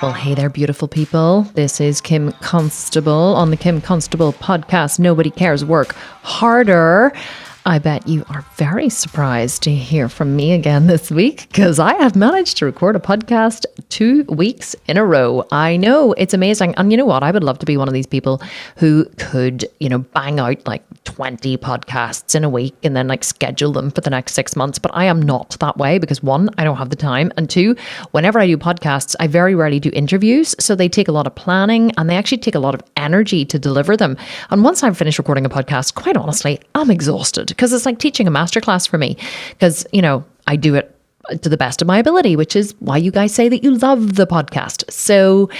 Well, hey there, beautiful people. This is Kim Constable on the Kim Constable Podcast. Nobody cares. Work harder. I bet you are very surprised to hear from me again this week because I have managed to record a podcast 2 weeks in a row. I know, it's amazing. And you know what? I would love to be one of these people who could, bang out like 20 podcasts in a week and then like schedule them for the next 6 months. But I am not that way because one, I don't have the time. And two, whenever I do podcasts, I very rarely do interviews. So they take a lot of planning and they actually take a lot of energy to deliver them. And once I've finished recording a podcast, quite honestly, I'm exhausted because it's like teaching a masterclass for me because, I do it to the best of my ability, which is why you guys say that you love the podcast. So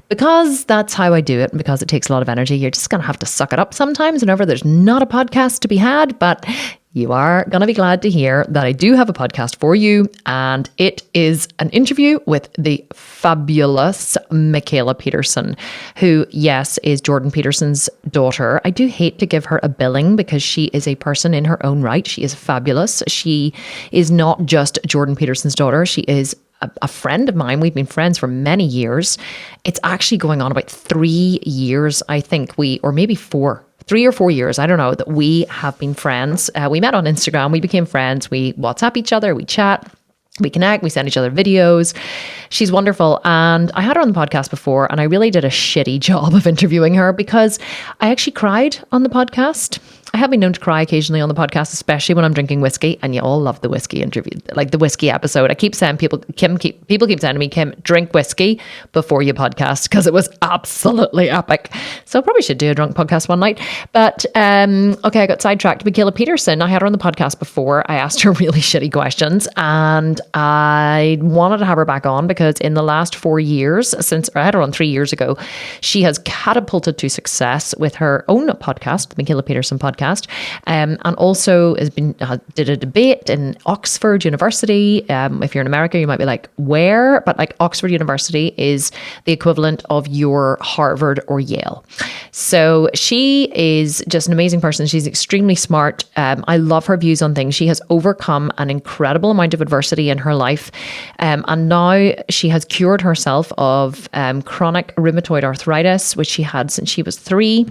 because that's how I do it and because it takes a lot of energy, you're just going to have to suck it up sometimes whenever there's not a podcast to be had. But you are going to be glad to hear that I do have a podcast for you. And it is an interview with the fabulous Mikhaila Peterson, who, yes, is Jordan Peterson's daughter. I do hate to give her a billing because she is a person in her own right. She is fabulous. She is not just Jordan Peterson's daughter. She is a friend of mine. We've been friends for many years. It's actually going on about 3 years, I think, or maybe 4. 3 or 4 years, I don't know, that we have been friends. We met on Instagram, we became friends, we WhatsApp each other, we chat, we connect, we send each other videos. She's wonderful. And I had her on the podcast before and I really did a shitty job of interviewing her because I actually cried on the podcast. I have been known to cry occasionally on the podcast, especially when I'm drinking whiskey, and you all love the whiskey interview, like the whiskey episode. I keep saying people keep saying to me, Kim, drink whiskey before you podcast because it was absolutely epic. So I probably should do a drunk podcast one night. But okay, I got sidetracked. Mikhaila Peterson, I had her on the podcast before. I asked her really shitty questions, and I wanted to have her back on because in the last 4 years, since I had her on 3 years ago, she has catapulted to success with her own podcast, the Mikhaila Peterson Podcast. And also did a debate in Oxford University. If you're in America, you might be like, where? But like Oxford University is the equivalent of your Harvard or Yale. So she is just an amazing person. She's extremely smart. I love her views on things. She has overcome an incredible amount of adversity in her life. And now she has cured herself of chronic rheumatoid arthritis, which she had since she was 3.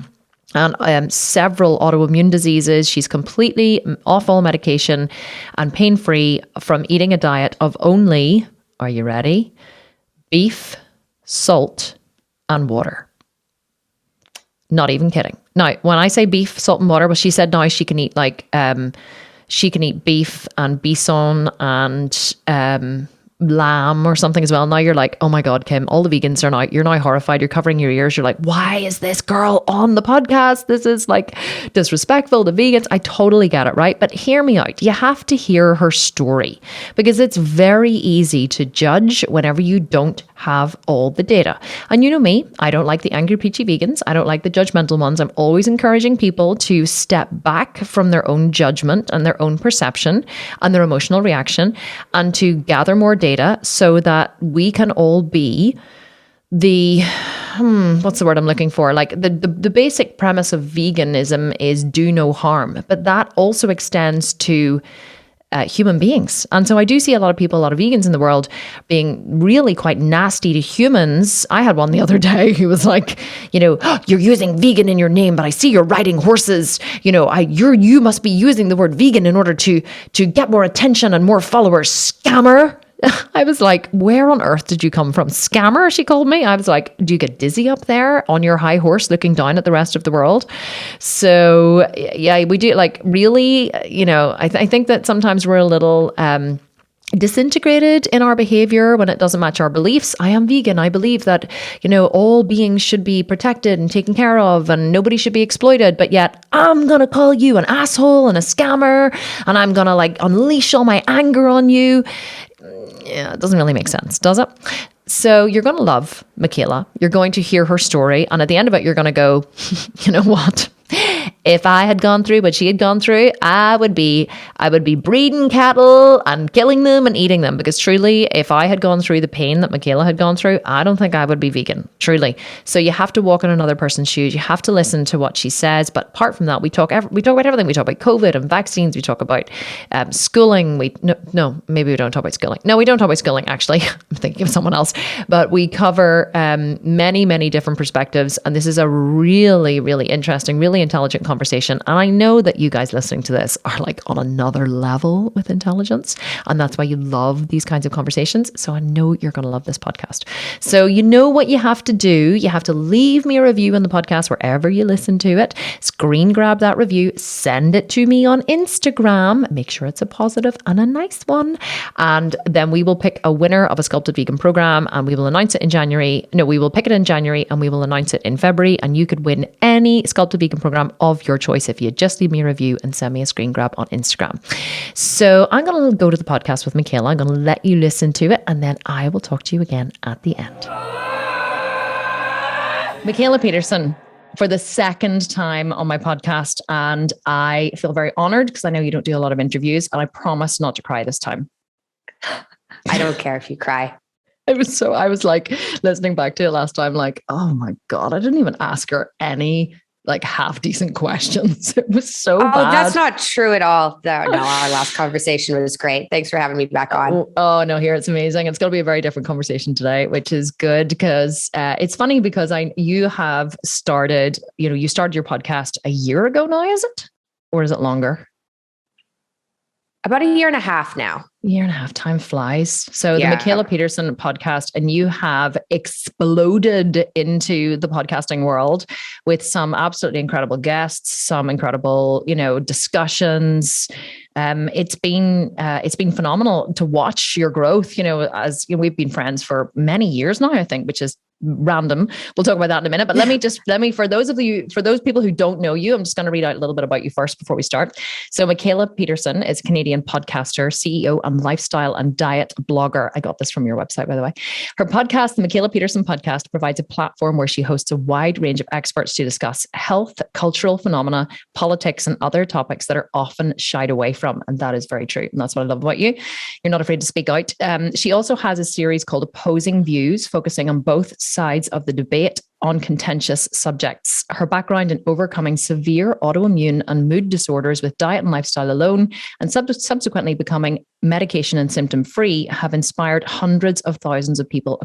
And several autoimmune diseases. She's completely off all medication and pain-free from eating a diet of only, are you ready? Beef, salt, and water. Not even kidding. Now, when I say beef, salt, and water, well, she said now she can eat she can eat beef and bison and lamb or something as well. Now you're like, oh my God, Kim, all the vegans are now, you're now horrified. You're covering your ears. You're like, why is this girl on the podcast? This is like disrespectful to vegans. I totally get it, right? But hear me out. You have to hear her story because it's very easy to judge whenever you don't have all the data. And you know me, I don't like the angry peachy vegans. I don't like the judgmental ones. I'm always encouraging people to step back from their own judgment and their own perception and their emotional reaction and to gather more data so that we can all be the, what's the word I'm looking for? Like the basic premise of veganism is do no harm, but that also extends to human beings. And so I do see a lot of vegans in the world being really quite nasty to humans. I had one the other day who was like, you're using vegan in your name, but I see you're riding horses. You must be using the word vegan in order to get more attention and more followers. Scammer. I was like, where on earth did you come from? Scammer, she called me. I was like, do you get dizzy up there on your high horse looking down at the rest of the world? So yeah, we do like really, I think that sometimes we're a little disintegrated in our behavior when it doesn't match our beliefs. I am vegan. I believe that, all beings should be protected and taken care of and nobody should be exploited. But yet I'm going to call you an asshole and a scammer and I'm going to like unleash all my anger on you. Yeah, it doesn't really make sense, does it? So you're going to love Mikhaila. You're going to hear her story. And at the end of it, you're going to go, you know what? if I had gone through what she had gone through, I would be breeding cattle and killing them and eating them, because truly, if I had gone through the pain that Mikhaila had gone through, I don't think I would be vegan, truly. So you have to walk in another person's shoes. You have to listen to what she says. But apart from that, we talk about everything. We talk about COVID and vaccines. We talk about schooling. Maybe we don't talk about schooling. No, we don't talk about schooling, actually. I'm thinking of someone else. But we cover many, many different perspectives. And this is a really, really interesting, really intelligent conversation. And I know that you guys listening to this are like on another level with intelligence. And that's why you love these kinds of conversations. So I know you're going to love this podcast. So you know what you have to do. You have to leave me a review on the podcast wherever you listen to it. Screen grab that review, send it to me on Instagram. Make sure it's a positive and a nice one. And then we will pick a winner of a Sculpted Vegan program, and we will announce it in January. No, we will pick it in January and we will announce it in February. And you could win any Sculpted Vegan program of your choice if you just leave me a review and send me a screen grab on Instagram. So I'm going to go to the podcast with Mikhaila. I'm going to let you listen to it, and then I will talk to you again at the end. Mikhaila Peterson, for the second time on my podcast, and I feel very honored because I know you don't do a lot of interviews, and I promise not to cry this time. I don't care if you cry. I was like listening back to it last time, like, oh my God, I didn't even ask her any like half decent questions. It was so bad. That's not true at all. No, our last conversation was great. Thanks for having me back on. Oh no, here it's amazing. It's going to be a very different conversation today, which is good because it's funny because you started your podcast a year ago now, is it? Or is it longer? About a year and a half now. Year and a half, time flies. So the Mikhaila Peterson podcast, and you have exploded into the podcasting world with some absolutely incredible guests, some incredible, discussions. It's been phenomenal to watch your growth, as we've been friends for many years now, I think, which is random. We'll talk about that in a minute, but let me, for those people who don't know you, I'm just going to read out a little bit about you first before we start. So Mikhaila Peterson is a Canadian podcaster, CEO, and lifestyle and diet blogger. I got this from your website, by the way. Her podcast, the Mikhaila Peterson Podcast, provides a platform where she hosts a wide range of experts to discuss health, cultural phenomena, politics, and other topics that are often shied away from. And that is very true. And that's what I love about you. You're not afraid to speak out. She also has a series called Opposing Views, focusing on both sides of the debate on contentious subjects. Her background in overcoming severe autoimmune and mood disorders with diet and lifestyle alone, and subsequently becoming medication and symptom free, have inspired hundreds of thousands of people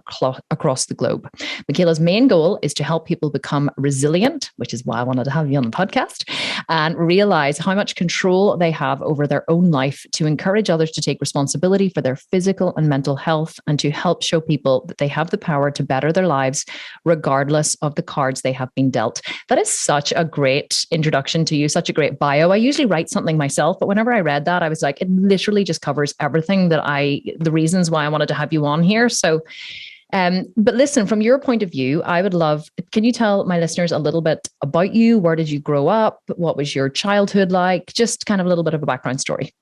across the globe. Mikhaila's main goal is to help people become resilient, which is why I wanted to have you on the podcast, and realize how much control they have over their own life, to encourage others to take responsibility for their physical and mental health, and to help show people that they have the power to better their lives regardless of the cards they have been dealt. That is such a great introduction to you, such a great bio. I usually write something myself, but whenever I read that, I was like, it literally just covers everything the reasons why I wanted to have you on here. So, but listen, from your point of view, I would love, can you tell my listeners a little bit about you? Where did you grow up? What was your childhood like? Just kind of a little bit of a background story.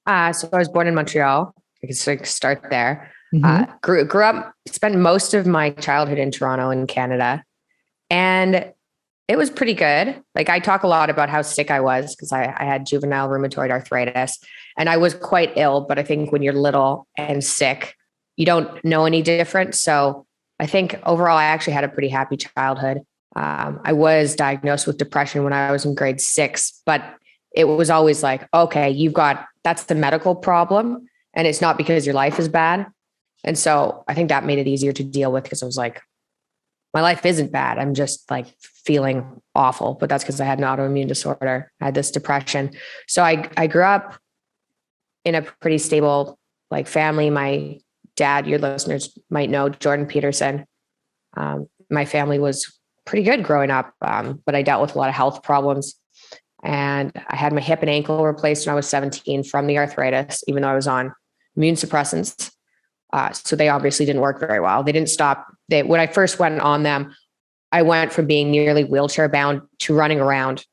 So I was born in Montreal. I can start there. Mm-hmm. Grew up, spent most of my childhood in Toronto in Canada, and it was pretty good. Like, I talk a lot about how sick I was because I had juvenile rheumatoid arthritis, and I was quite ill, but I think when you're little and sick, you don't know any different. So I think overall, I actually had a pretty happy childhood. I was diagnosed with depression when I was in grade 6, but it was always like, okay, that's the medical problem, and it's not because your life is bad. And so I think that made it easier to deal with, because I was like, my life isn't bad. I'm just like feeling awful, but that's because I had an autoimmune disorder. I had this depression. So I grew up in a pretty stable like family. My dad, your listeners might know, Jordan Peterson. My family was pretty good growing up, but I dealt with a lot of health problems. And I had my hip and ankle replaced when I was 17 from the arthritis, even though I was on immune suppressants. So they obviously didn't work very well. They didn't stop. When I first went on them, I went from being nearly wheelchair bound to running around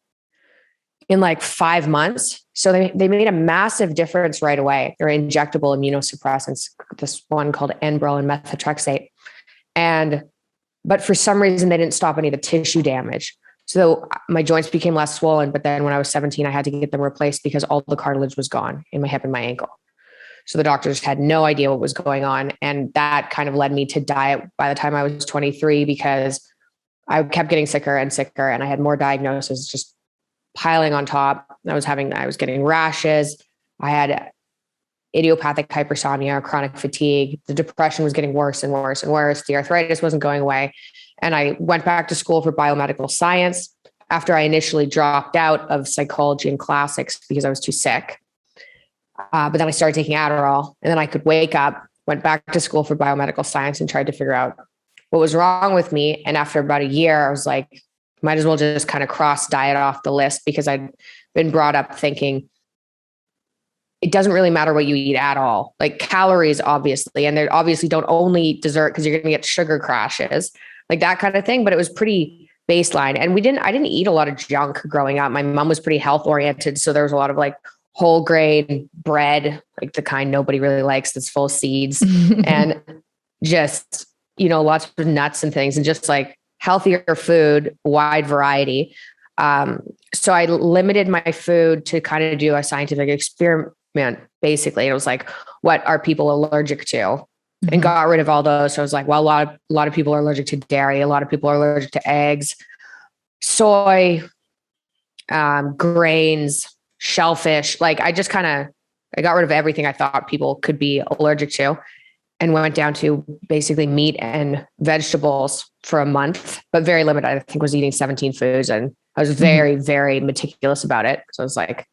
in like 5 months. So they made a massive difference right away. They're injectable immunosuppressants, this one called Enbrel and methotrexate. But for some reason, they didn't stop any of the tissue damage. So my joints became less swollen, but then when I was 17, I had to get them replaced because all the cartilage was gone in my hip and my ankle. So the doctors had no idea what was going on. And that kind of led me to diet by the time I was 23, because I kept getting sicker and sicker, and I had more diagnoses just piling on top. I was getting rashes. I had idiopathic hypersomnia, chronic fatigue. The depression was getting worse and worse and worse. The arthritis wasn't going away. And I went back to school for biomedical science after I initially dropped out of psychology and classics because I was too sick. But then I started taking Adderall, and then I could wake up, went back to school for biomedical science, and tried to figure out what was wrong with me. And after about a year, I was like, might as well just kind of cross diet off the list, because I'd been brought up thinking it doesn't really matter what you eat at all. Like calories, obviously, and they obviously don't only eat dessert because you're going to get sugar crashes, like that kind of thing. But it was pretty baseline. And I didn't eat a lot of junk growing up. My mom was pretty health oriented. So there was a lot of like whole grain bread, like the kind nobody really likes, that's full of seeds and just, lots of nuts and things, and just like healthier food, wide variety. So I limited my food to kind of do a scientific experiment, basically. It was like, what are people allergic to? And got rid of all those. So I was like, well, a lot of people are allergic to dairy. A lot of people are allergic to eggs, soy, grains, shellfish. Like I got rid of everything I thought people could be allergic to, and went down to basically meat and vegetables for a month, but very limited. I think was eating 17 foods, and I was very, very meticulous about it. So I was like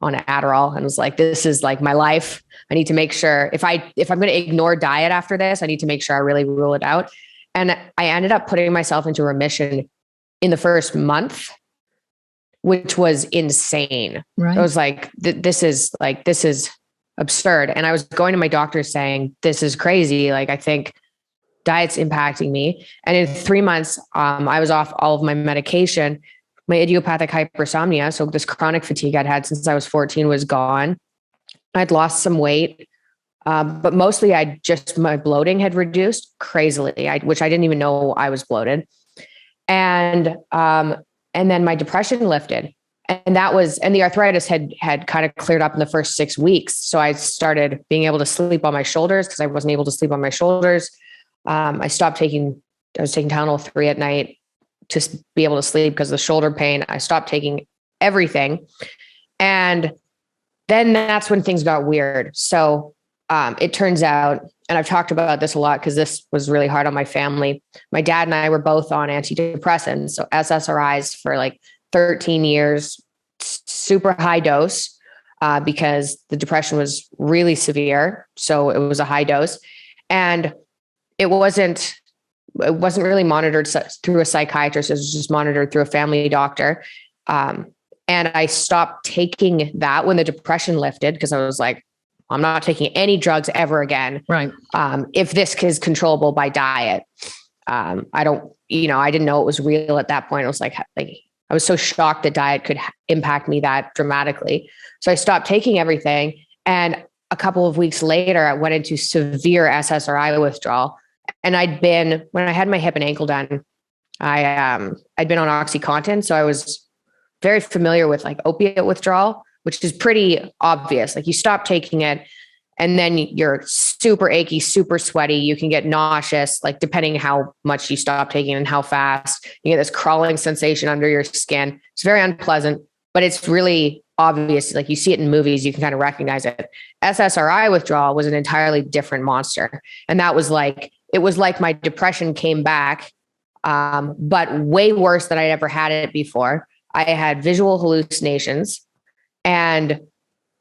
on Adderall and was like, this is like my life. I need to make sure if I'm going to ignore diet after this, I need to make sure I really rule it out. And I ended up putting myself into remission in the first month, which was insane. Right. I was like, this is absurd. And I was going to my doctor saying, this is crazy. Like, I think diet's impacting me. And in 3 months, I was off all of my medication. My idiopathic hypersomnia, so this chronic fatigue I'd had since I was 14, was gone. I'd lost some weight, but mostly my bloating had reduced crazily, which I didn't even know I was bloated. And then my depression lifted, and the arthritis had kind of cleared up in the first 6 weeks. So I started being able to sleep on my shoulders, because I wasn't able to sleep on my shoulders. I was taking Tylenol 3 at night to be able to sleep because of the shoulder pain. I stopped taking everything. And then that's when things got weird. So it turns out, and I've talked about this a lot because this was really hard on my family. My dad and I were both on antidepressants, so SSRIs, for like 13 years, super high dose, because the depression was really severe. So it was a high dose, and it wasn't really monitored through a psychiatrist. It was just monitored through a family doctor. And I stopped taking that when the depression lifted, because I was like, I'm not taking any drugs ever again. Right. If this is controllable by diet. I didn't know it was real at that point. I was like I was so shocked that diet could impact me that dramatically. So I stopped taking everything. And a couple of weeks later, I went into severe SSRI withdrawal. And when I had my hip and ankle done, I'd been on OxyContin. So I was very familiar with like opiate withdrawal, which is pretty obvious. Like you stop taking it, and then you're super achy, super sweaty. You can get nauseous, like depending how much you stop taking and how fast. You get this crawling sensation under your skin. It's very unpleasant, but it's really obvious. Like you see it in movies, you can kind of recognize it. SSRI withdrawal was an entirely different monster. And that was like, it was like my depression came back, but way worse than I'd ever had it before. I had visual hallucinations and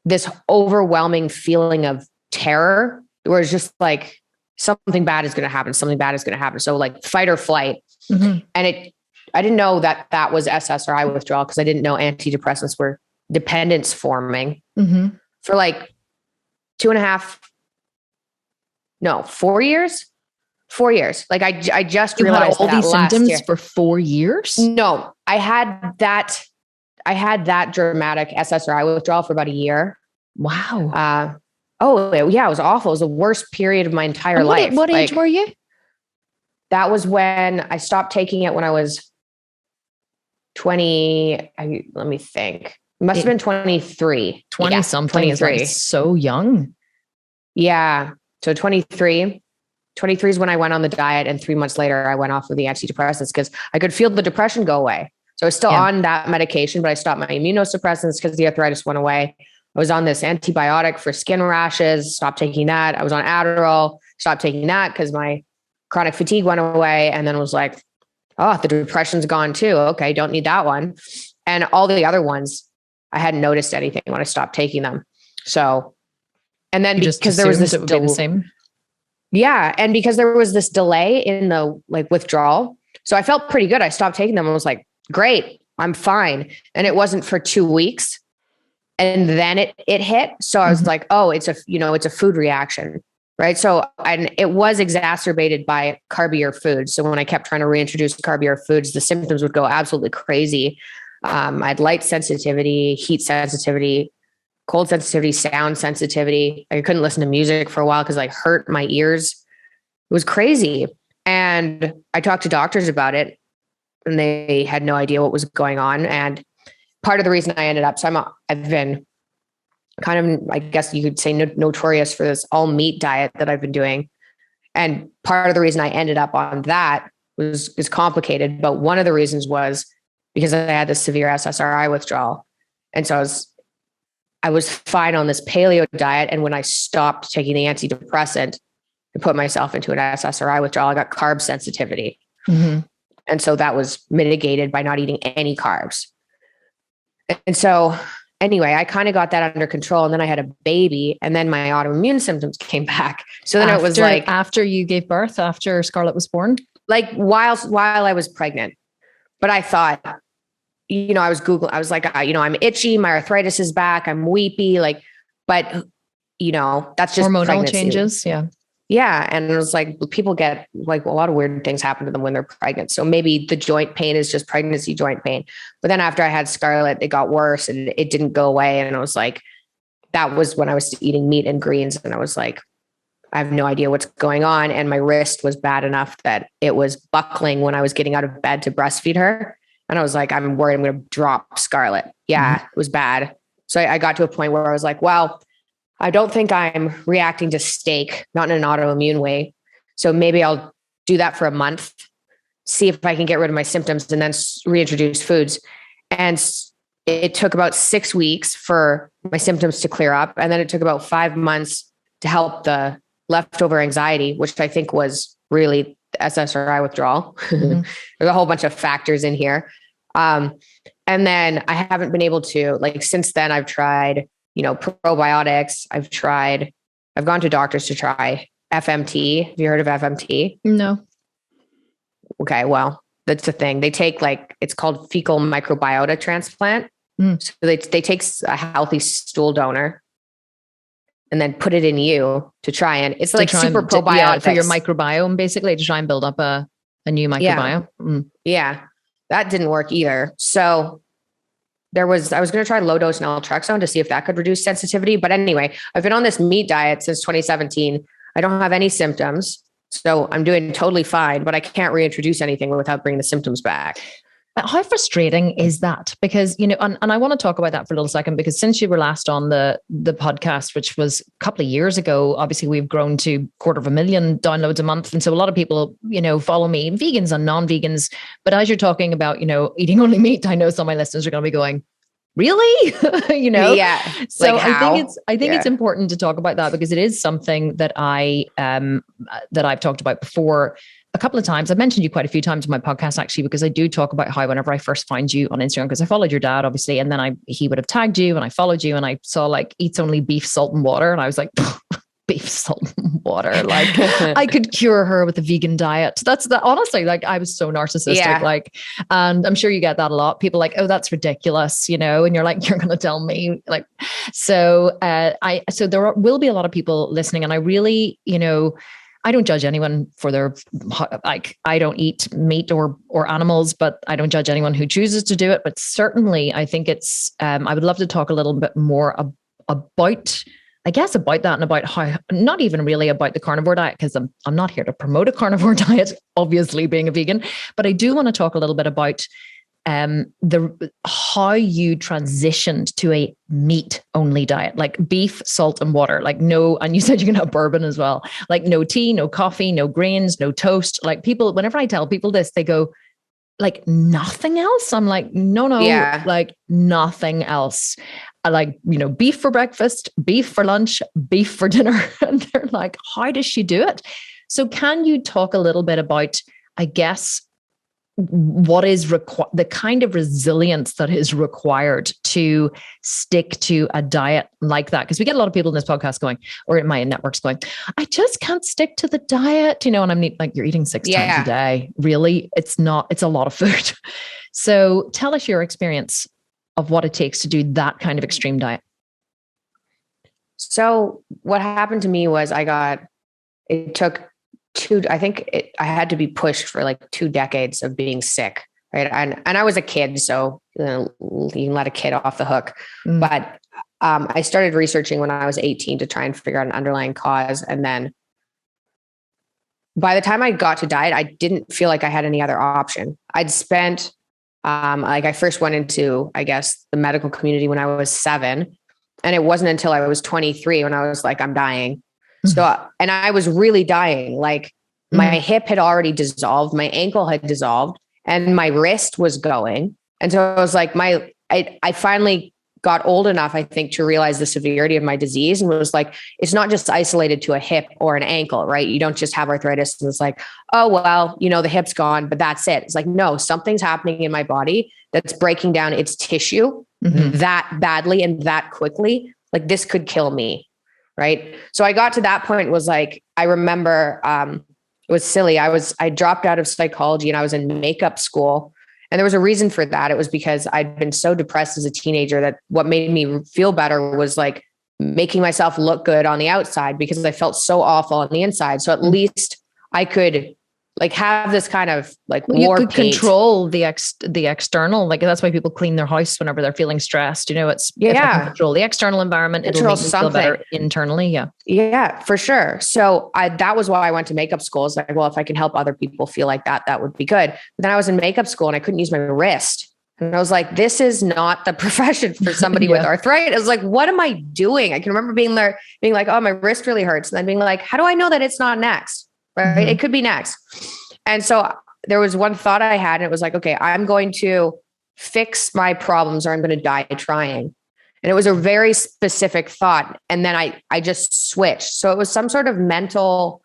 this overwhelming feeling of terror, where it's just like something bad is going to happen. Something bad is going to happen. So like fight or flight. And I didn't know that was SSRI withdrawal, because I didn't know antidepressants were dependence forming for like 4 years. 4 years. Like I just realized you had all these symptoms year. For 4 years. No, I had that dramatic SSRI withdrawal for about a year. Wow. Yeah, it was awful. It was the worst period of my entire life. What age were you? That was when I stopped taking it when I was let me think. It must have been 23. 20 something 23. Is like so young. Yeah. So 23 is when I went on the diet. And 3 months later, I went off of the antidepressants because I could feel the depression go away. So I was still on that medication, but I stopped my immunosuppressants because the arthritis went away. I was on this antibiotic for skin rashes, stopped taking that. I was on Adderall, stopped taking that because my chronic fatigue went away. And then was like, oh, the depression's gone too. Okay, don't need that one. And all the other ones, I hadn't noticed anything when I stopped taking them. So, and then because there was this the same. Yeah. And because there was this delay in the withdrawal. So I felt pretty good. I stopped taking them. I was like, great, I'm fine. And it wasn't for 2 weeks. And then it hit. So I was like, oh, it's a food reaction. Right. So, and it was exacerbated by carbier foods. So when I kept trying to reintroduce carbier foods, the symptoms would go absolutely crazy. I had light sensitivity, heat sensitivity, cold sensitivity, sound sensitivity. I couldn't listen to music for a while because I hurt my ears. It was crazy. And I talked to doctors about it and they had no idea what was going on. And part of the reason I ended up, I've been kind of, I guess you could say notorious for this all meat diet that I've been doing. And part of the reason I ended up on that is complicated. But one of the reasons was because I had this severe SSRI withdrawal. And so I was fine on this paleo diet. And when I stopped taking the antidepressant and put myself into an SSRI withdrawal, I got carb sensitivity. Mm-hmm. And so that was mitigated by not eating any carbs. And so anyway, I kind of got that under control. And then I had a baby and then my autoimmune symptoms came back. So then it was like after you gave birth, after Scarlett was born, like while I was pregnant. But I thought, I was Googling, I was like, I'm itchy. My arthritis is back. I'm weepy. But that's just hormonal pregnancy. Changes. Yeah. Yeah. And it was like, people get like a lot of weird things happen to them when they're pregnant. So maybe the joint pain is just pregnancy joint pain. But then after I had Scarlett, it got worse and it didn't go away. And I was like, that was when I was eating meat and greens. And I was like, I have no idea what's going on. And my wrist was bad enough that it was buckling when I was getting out of bed to breastfeed her. And I was like, I'm worried I'm going to drop Scarlett. Yeah, It was bad. So I got to a point where I was like, well, I don't think I'm reacting to steak, not in an autoimmune way. So maybe I'll do that for a month, see if I can get rid of my symptoms and then reintroduce foods. And it took about 6 weeks for my symptoms to clear up. And then it took about 5 months to help the leftover anxiety, which I think was really the SSRI withdrawal. Mm-hmm. There's a whole bunch of factors in here. And then I haven't been able to, since then I've tried, probiotics. I've gone to doctors to try FMT. Have you heard of FMT? No. Okay. Well, that's the thing. They take it's called fecal microbiota transplant. Mm. So they take a healthy stool donor and then put it in you to try and it's like super probiotics for your microbiome, basically to try and build up a new microbiome. Yeah. Mm. Yeah. That didn't work either. So I was going to try low dose naltrexone to see if that could reduce sensitivity. But anyway, I've been on this meat diet since 2017. I don't have any symptoms. So I'm doing totally fine, but I can't reintroduce anything without bringing the symptoms back. How frustrating is that? Because, and I want to talk about that for a little second, because since you were last on the podcast, which was a couple of years ago, obviously we've grown to 250,000 downloads a month. And so a lot of people, follow me, vegans and non-vegans. But as you're talking about, eating only meat, I know some of my listeners are going to be going, really? Yeah. So I think it's important to talk about that because it is something that that I've talked about before a couple of times. I've mentioned you quite a few times in my podcast, actually, because I do talk about how whenever I first find you on Instagram, because I followed your dad, obviously, and then he would have tagged you and I followed you and I saw eats only beef, salt and water. And I was like, beef, salt and water. I could cure her with a vegan diet. Honestly, I was so narcissistic. Yeah. And I'm sure you get that a lot. People oh, that's ridiculous, and you're like, you're going to tell me so there will be a lot of people listening. And I really, I don't judge anyone for their, I don't eat meat or animals, but I don't judge anyone who chooses to do it. But certainly I think it's, I would love to talk a little bit more about that and about how, not even really about the carnivore diet, because I'm not here to promote a carnivore diet, obviously being a vegan, but I do want to talk a little bit about how you transitioned to a meat only diet, like beef, salt, and water, like no, and you said you can have bourbon as well, like no tea, no coffee, no grains, no toast. Like people, whenever I tell people this, they go, like nothing else. I'm like, no, Yeah. like nothing else. I like, beef for breakfast, beef for lunch, beef for dinner. And they're like, how does she do it? So can you talk a little bit about, I guess, what is the kind of resilience that is required to stick to a diet like that? Because we get a lot of people in this podcast going, or in my networks going, I just can't stick to the diet, and I'm like, you're eating 6 times a day. Really? It's a lot of food. So tell us your experience of what it takes to do that kind of extreme diet. So what happened to me was I had to be pushed for like 2 decades of being sick. Right. And I was a kid, so you can let a kid off the hook. But I started researching when I was 18 to try and figure out an underlying cause. And then by the time I got to diet, I didn't feel like I had any other option. I'd spent, I first went into, I guess, the medical community when I was 7. And it wasn't until I was 23 when I was like, I'm dying. So, and I was really dying. Like my hip had already dissolved, my ankle had dissolved, and my wrist was going. And so I was like, I finally got old enough, I think, to realize the severity of my disease, and was like, it's not just isolated to a hip or an ankle, right? You don't just have arthritis and it's like, oh, well, the hip's gone, but that's it. It's like, no, something's happening in my body that's breaking down its tissue that badly and that quickly. Like this could kill me. Right. So I got to that point, was like, I remember, it was silly. I dropped out of psychology and I was in makeup school. And there was a reason for that. It was because I'd been so depressed as a teenager that what made me feel better was like making myself look good on the outside, because I felt so awful on the inside. So at least I could like have this kind of like you could control the external. Like that's why people clean their house whenever they're feeling stressed. It's if I can control the external environment, it'll make me feel better internally. Yeah, for sure. So that was why I went to makeup school. It's like, well, if I can help other people feel like that, that would be good. But then I was in makeup school and I couldn't use my wrist. And I was like, this is not the profession for somebody with arthritis. I was like, what am I doing? I can remember being like, oh, my wrist really hurts. And then being like, how do I know that it's not next? Right. It could be next. And so there was one thought I had, and it was like, okay, I'm going to fix my problems or I'm going to die trying. And it was a very specific thought. And then I just switched. So it was some sort of mental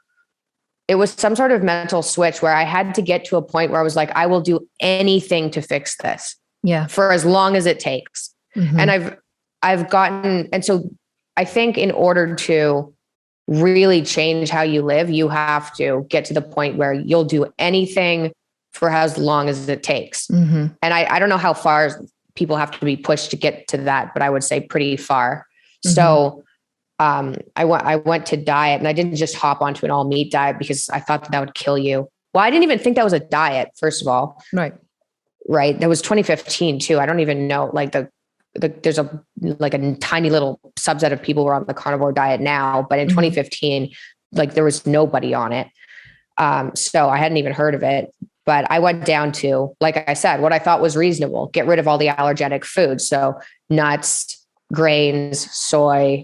switch where I had to get to a point where I was like, I will do anything to fix this. Yeah. For as long as it takes. And I've gotten, and so I think in order to really change how you live, you have to get to the point where you'll do anything for as long as it takes. And I don't know how far people have to be pushed to get to that, but I would say pretty far. So I went to diet, and I didn't just hop onto an all meat diet because I thought that would kill you. Well, I didn't even think that was a diet, first of all. Right. That was 2015 too. I don't even know, like there's a tiny little subset of people who are on the carnivore diet now, but in 2015, like there was nobody on it. So I hadn't even heard of it, but I went down to, like I said, what I thought was reasonable, get rid of all the allergenic foods. So nuts, grains, soy,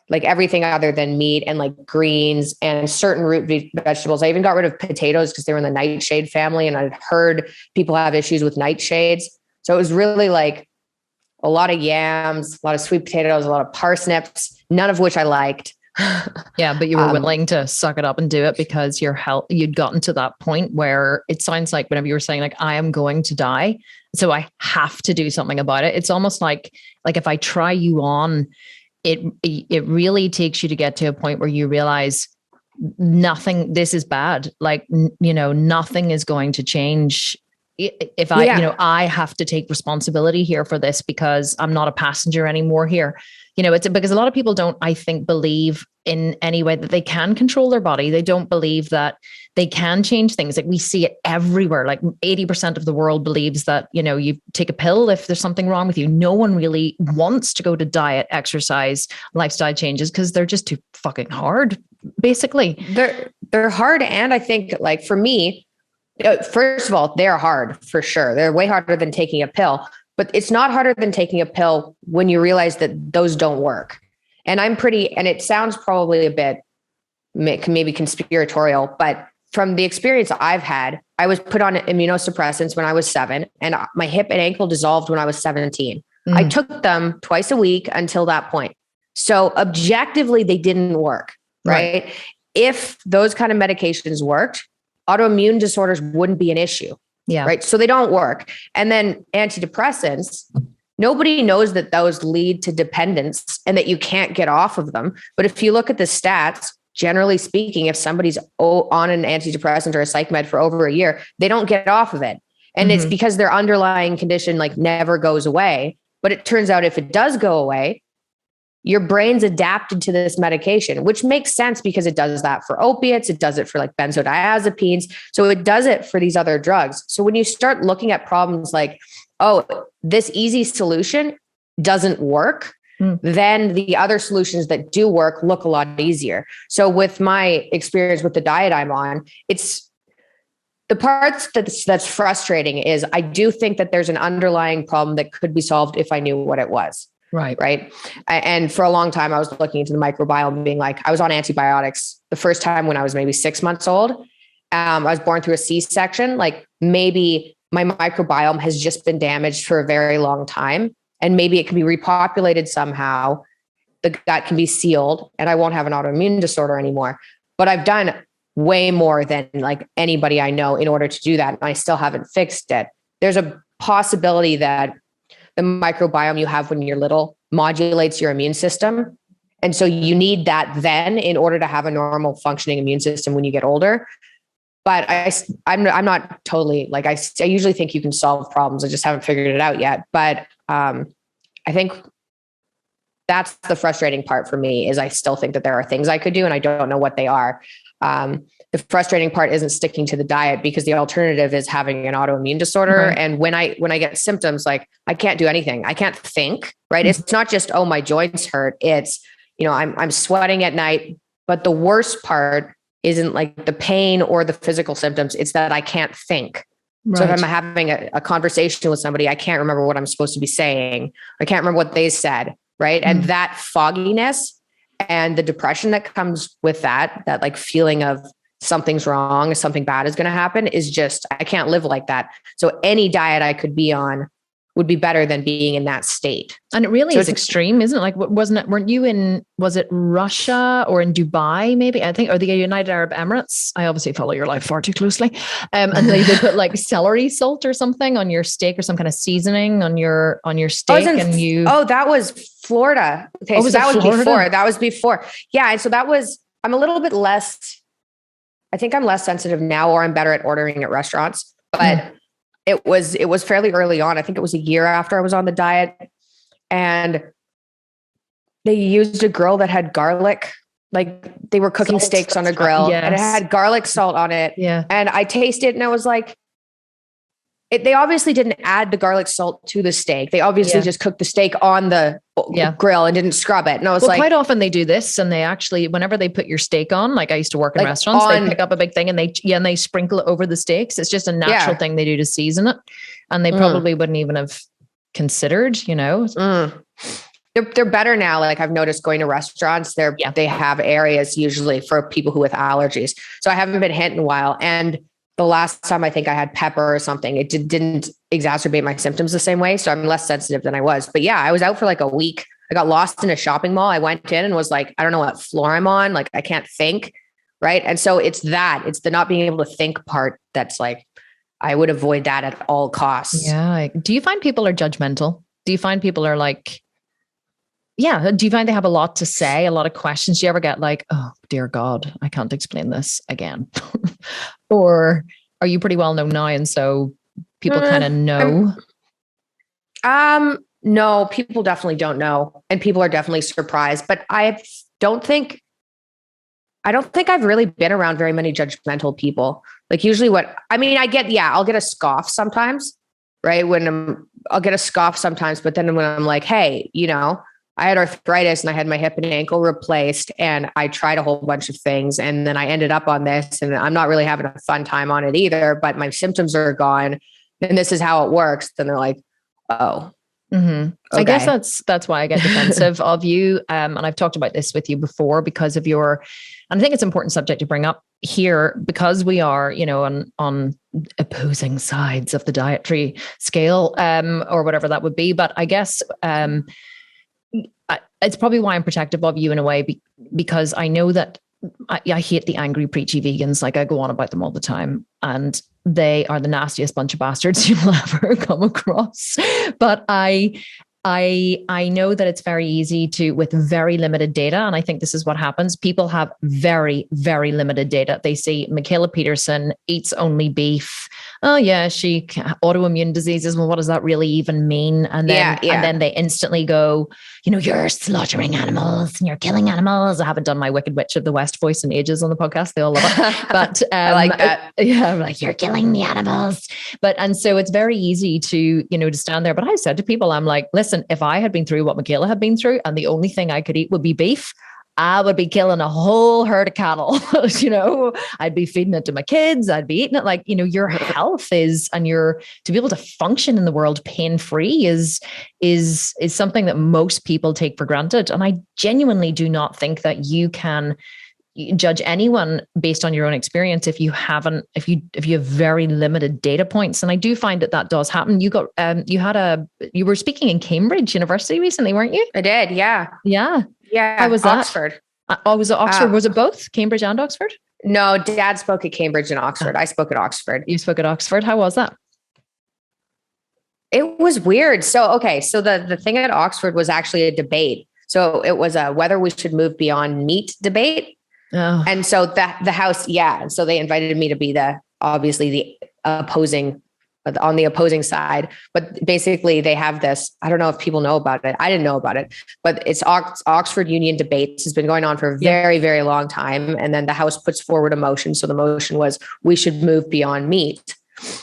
like everything other than meat, and like greens and certain root vegetables. I even got rid of potatoes because they were in the nightshade family. And I'd heard people have issues with nightshades. So it was really like a lot of yams, a lot of sweet potatoes, a lot of parsnips, none of which I liked. Yeah, but you were willing to suck it up and do it because you'd gotten to that point where it sounds like whenever you were saying like, I am going to die, so I have to do something about it. It's almost like if I try you on, it really takes you to get to a point where you realize this is bad. Like, nothing is going to change. If I have to take responsibility here for this because I'm not a passenger anymore here. It's because a lot of people don't, I think, believe in any way that they can control their body. They don't believe that they can change things. Like we see it everywhere. Like 80% of the world believes that, you take a pill if there's something wrong with you. No one really wants to go to diet, exercise, lifestyle changes because they're just too fucking hard, basically. They're hard. And I think like for me, First of all, they're hard for sure. They're way harder than taking a pill, but it's not harder than taking a pill when you realize that those don't work. And and it sounds probably a bit maybe conspiratorial, but from the experience I've had, I was put on immunosuppressants when I was 7, and my hip and ankle dissolved when I was 17. I took them twice a week until that point. So objectively, they didn't work, right? If those kind of medications worked, autoimmune disorders wouldn't be an issue. Yeah. Right. So they don't work. And then antidepressants, nobody knows that those lead to dependence and that you can't get off of them. But if you look at the stats, generally speaking, if somebody's on an antidepressant or a psych med for over a year, they don't get off of it. And it's because their underlying condition like never goes away. But it turns out if it does go away, your brain's adapted to this medication, which makes sense because it does that for opiates. It does it for like benzodiazepines. So it does it for these other drugs. So when you start looking at problems like, oh, this easy solution doesn't work, then the other solutions that do work look a lot easier. So with my experience with the diet I'm on, it's the parts that's frustrating is I do think that there's an underlying problem that could be solved if I knew what it was. Right. And for a long time, I was looking into the microbiome, being like, I was on antibiotics the first time when I was maybe 6 months old. I was born through a C-section. Like maybe my microbiome has just been damaged for a very long time. And maybe it can be repopulated somehow. The gut can be sealed and I won't have an autoimmune disorder anymore. But I've done way more than like anybody I know in order to do that. And I still haven't fixed it. There's a possibility that the microbiome you have when you're little modulates your immune system. And so you need that then in order to have a normal functioning immune system when you get older. But I'm not totally like, I usually think you can solve problems. I just haven't figured it out yet. But I think that's the frustrating part for me is I still think that there are things I could do and I don't know what they are. The frustrating part isn't sticking to the diet because the alternative is having an autoimmune disorder. Right. And when I get symptoms, like I can't do anything, I can't think, right? It's not just, oh, my joints hurt. It's, I'm sweating at night, but the worst part isn't like the pain or the physical symptoms. It's that I can't think. Right. So if I'm having a conversation with somebody, I can't remember what I'm supposed to be saying. I can't remember what they said. Right. And that fogginess and the depression that comes with that like feeling of something's wrong, something bad is going to happen is just, I can't live like that. So any diet I could be on would be better than being in that state. And it really is extreme, isn't it? Like, weren't you was it Russia or in Dubai, maybe? I think, or the United Arab Emirates. I obviously follow your life far too closely. And they put like celery salt or something on your steak or some kind of seasoning on your steak. That was Florida. Okay. So that was before. Yeah. And so I'm a little bit less, I think I'm less sensitive now, or I'm better at ordering at restaurants, but it was fairly early on. I think it was a year after I was on the diet, and they used a grill that had garlic. Like they were cooking steaks on a grill and it had garlic salt on it. Yeah. And I tasted it and I was like, they obviously didn't add the garlic salt to the steak. They obviously just cooked the steak on the grill and didn't scrub it. And I was like, quite often they do this, and they actually, whenever they put your steak on, like I used to work in restaurants, they pick up a big thing and they sprinkle it over the steaks. It's just a natural thing they do to season it. And they probably wouldn't even have considered, They're better now. Like I've noticed going to restaurants, they have areas usually for people who with allergies. So I haven't been hit in a while. And the last time I think I had pepper or something, it didn't exacerbate my symptoms the same way. So I'm less sensitive than I was. But yeah, I was out for like a week. I got lost in a shopping mall. I went in and was like, I don't know what floor I'm on. Like I can't think. Right. And so it's the not being able to think part that's like, I would avoid that at all costs. Yeah. Do you find people are judgmental? Do you find people are like, do you find they have a lot to say, a lot of questions? Do you ever get like, oh, dear God, I can't explain this again? Or are you pretty well known now? And so people kind of know? No, people definitely don't know. And people are definitely surprised. But I don't think I've really been around very many judgmental people. Like usually I'll get a scoff sometimes, right? I'll get a scoff sometimes, but then when I'm like, hey, I had arthritis and I had my hip and ankle replaced, and I tried a whole bunch of things. And then I ended up on this, and I'm not really having a fun time on it either, but my symptoms are gone and this is how it works. Then they're like, oh, okay. I guess that's why I get defensive of you. And I've talked about this with you before because of and I think it's an important subject to bring up here because we are, on opposing sides of the dietary scale, or whatever that would be. But I guess, it's probably why I'm protective of you in a way, because I know that I hate the angry, preachy vegans. Like, I go on about them all the time, and they are the nastiest bunch of bastards you'll ever come across. But I know that it's very easy with very limited data. And I think this is what happens. People have very, very limited data. They see Mikhaila Peterson eats only beef. Oh yeah, she autoimmune diseases. Well, what does that really even mean? And then they instantly go, you're slaughtering animals and you're killing animals. I haven't done my Wicked Witch of the West voice in ages on the podcast. They all love it. But I like that. Yeah, I'm like, you're killing the animals. And so it's very easy to, to stand there. But I said to people, I'm like, listen, if I had been through what Mikhaila had been through and the only thing I could eat would be beef, I would be killing a whole herd of cattle. I'd be feeding it to my kids. I'd be eating it. Like, your health and to be able to function in the world pain-free is something that most people take for granted. And I genuinely do not think that you can judge anyone based on your own experience if you have very limited data points. And I do find that does happen. You were speaking in Cambridge University recently, weren't you? I did. Yeah. Yeah. Yeah. How was Oxford. That? Oh, was it Oxford? Was it both Cambridge and Oxford? No, Dad spoke at Cambridge and Oxford. I spoke at Oxford. You spoke at Oxford. How was that? It was weird. So the thing at Oxford was actually a debate. So it was a whether we should move beyond meat debate. Oh. And so the house, and so they invited me to be on the opposing side. But basically they have this, I don't know if people know about it. I didn't know about it, but it's Oxford Union debates has been going on for a very, very long time. And then the house puts forward a motion. So the motion was, we should move beyond meat.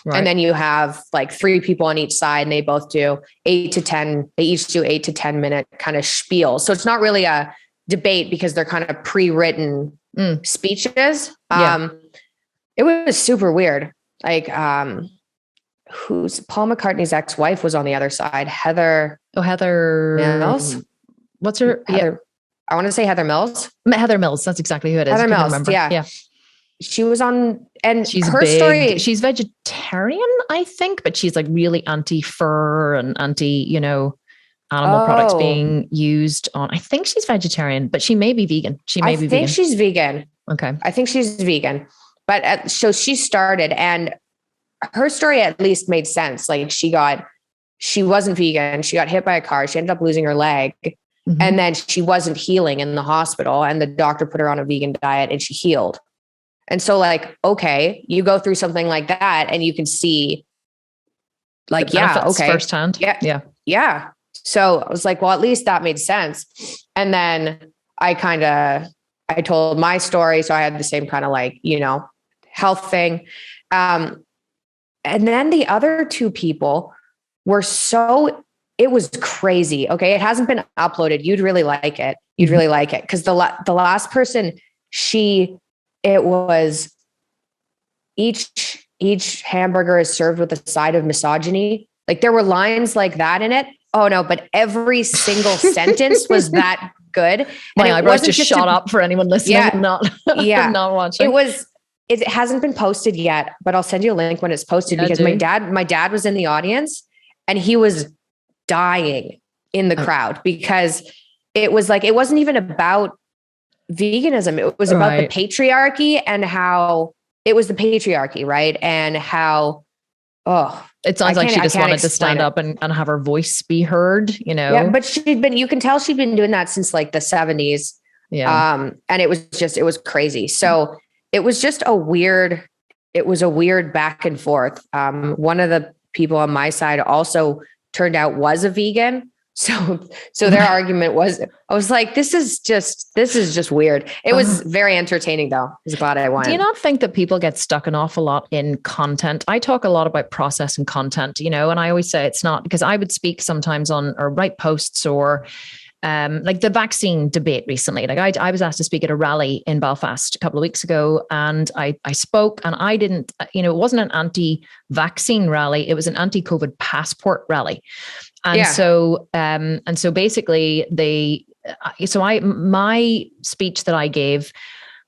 Right. And then you have like 3 people on each side, and they both do 8 to 10. They each do 8 to 10 minute kind of spiel. So it's not really a debate because they're kind of pre-written speeches. It was super weird. Like, who's Paul McCartney's ex-wife was on the other side. Heather Mills. What's her? I want to say Heather Mills. Heather Mills. That's exactly who it is. Heather Mills. Yeah. She was on, and she's her story. She's vegetarian, I think, but she's like really anti-fur and anti, animal products being used on. I think she's vegetarian, but she may be vegan. I think she's vegan. Okay. I think she's vegan, but so she started, and her story at least made sense. Like, she wasn't vegan. She got hit by a car. She ended up losing her leg. Mm-hmm. And then she wasn't healing in the hospital, and the doctor put her on a vegan diet, and she healed. And so, like, okay, you go through something like that and you can see like, firsthand. Yeah. So I was like, well, at least that made sense. And then I told my story. So I had the same kind of like, health thing. And then the other 2 people were it was crazy. Okay. It hasn't been uploaded. You'd really like it. Cause the last person, it was each hamburger is served with a side of misogyny. Like, there were lines like that in it. Oh no, but every single sentence was that good. My eyebrows just shot up for anyone listening and not watching. It hasn't been posted yet, but I'll send you a link when it's posted, because my dad was in the audience and he was dying in the crowd, because it was like, it wasn't even about veganism. It was about the patriarchy and how it was the patriarchy, right? And how, it sounds like she just wanted to stand up and have her voice be heard, Yeah, but you can tell she'd been doing that since like the 70s. Yeah. And it was crazy. So it was just a weird back and forth. One of the people on my side also turned out was a vegan. So their argument was, I was like, this is just weird. It was very entertaining though. I was glad I won. Do you not think that people get stuck an awful lot in content? I talk a lot about process and content, and I always say it's not, because I would speak sometimes or write posts or like the vaccine debate recently. Like I was asked to speak at a rally in Belfast a couple of weeks ago, and I spoke, and I didn't, it wasn't an anti-vaccine rally. It was an anti-COVID passport rally. And so basically my speech that I gave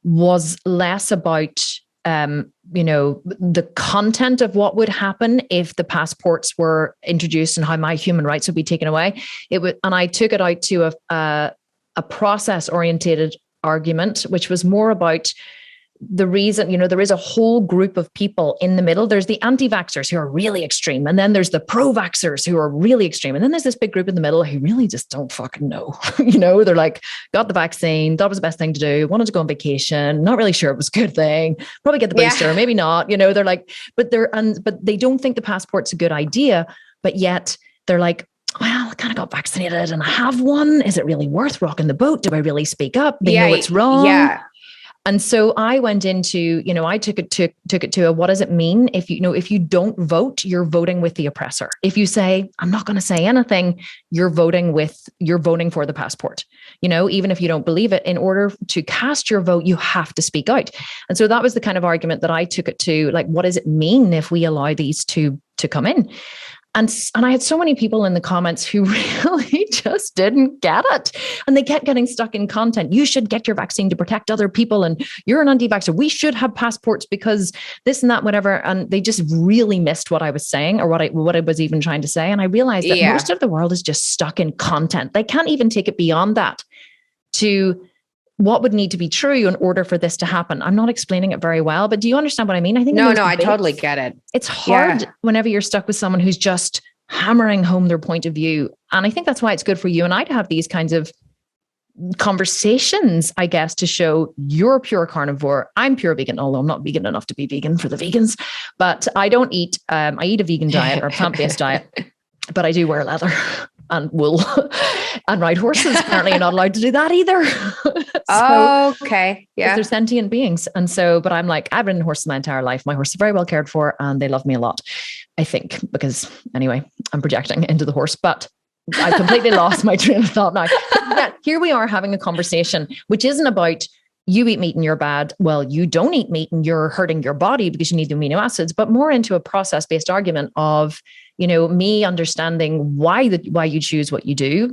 was less about, the content of what would happen if the passports were introduced and how my human rights would be taken away. And I took it out to a process orientated argument, which was more about the reason, there is a whole group of people in the middle. There's the anti-vaxxers who are really extreme. And then there's the pro-vaxxers who are really extreme. And then there's this big group in the middle who really just don't fucking know. They're like, got the vaccine, thought it was the best thing to do, wanted to go on vacation, not really sure it was a good thing, probably get the booster, maybe not, they're like, but they don't think the passport's a good idea, but yet they're like, well, I kind of got vaccinated and I have one. Is it really worth rocking the boat? Do I really speak up? They know it's wrong. Yeah. And so I went into, I took it to a, what does it mean? If you don't vote, you're voting with the oppressor. If you say, I'm not going to say anything, you're voting for the passport. Even if you don't believe it, in order to cast your vote, you have to speak out. And so that was the kind of argument that I took it to, like, what does it mean if we allow these to come in? And I had so many people in the comments who really just didn't get it. And they kept getting stuck in content. You should get your vaccine to protect other people. And you're an anti-vaxxer. We should have passports because this and that, whatever. And they just really missed what I was saying, or what I was even trying to say. And I realized that most of the world is just stuck in content. They can't even take it beyond that to what would need to be true in order for this to happen. I'm not explaining it very well, but do you understand what I mean? I think I totally get it. It's hard whenever you're stuck with someone who's just hammering home their point of view. And I think that's why it's good for you and I to have these kinds of conversations, I guess, to show you're pure carnivore. I'm pure vegan, although I'm not vegan enough to be vegan for the vegans, but I don't eat, I eat a vegan diet or a plant-based diet, but I do wear leather and wool and ride horses. Apparently you're not allowed to do that either. Okay. Yeah. They're sentient beings. And so, but I'm like, I've ridden horses my entire life. My horse is very well cared for and they love me a lot, I think, because anyway, I'm projecting into the horse, but I completely lost my train of thought now. Yeah, here we are having a conversation, which isn't about you eat meat and you're bad. Well, you don't eat meat and you're hurting your body because you need the amino acids, but more into a process-based argument of, me understanding why you choose what you do.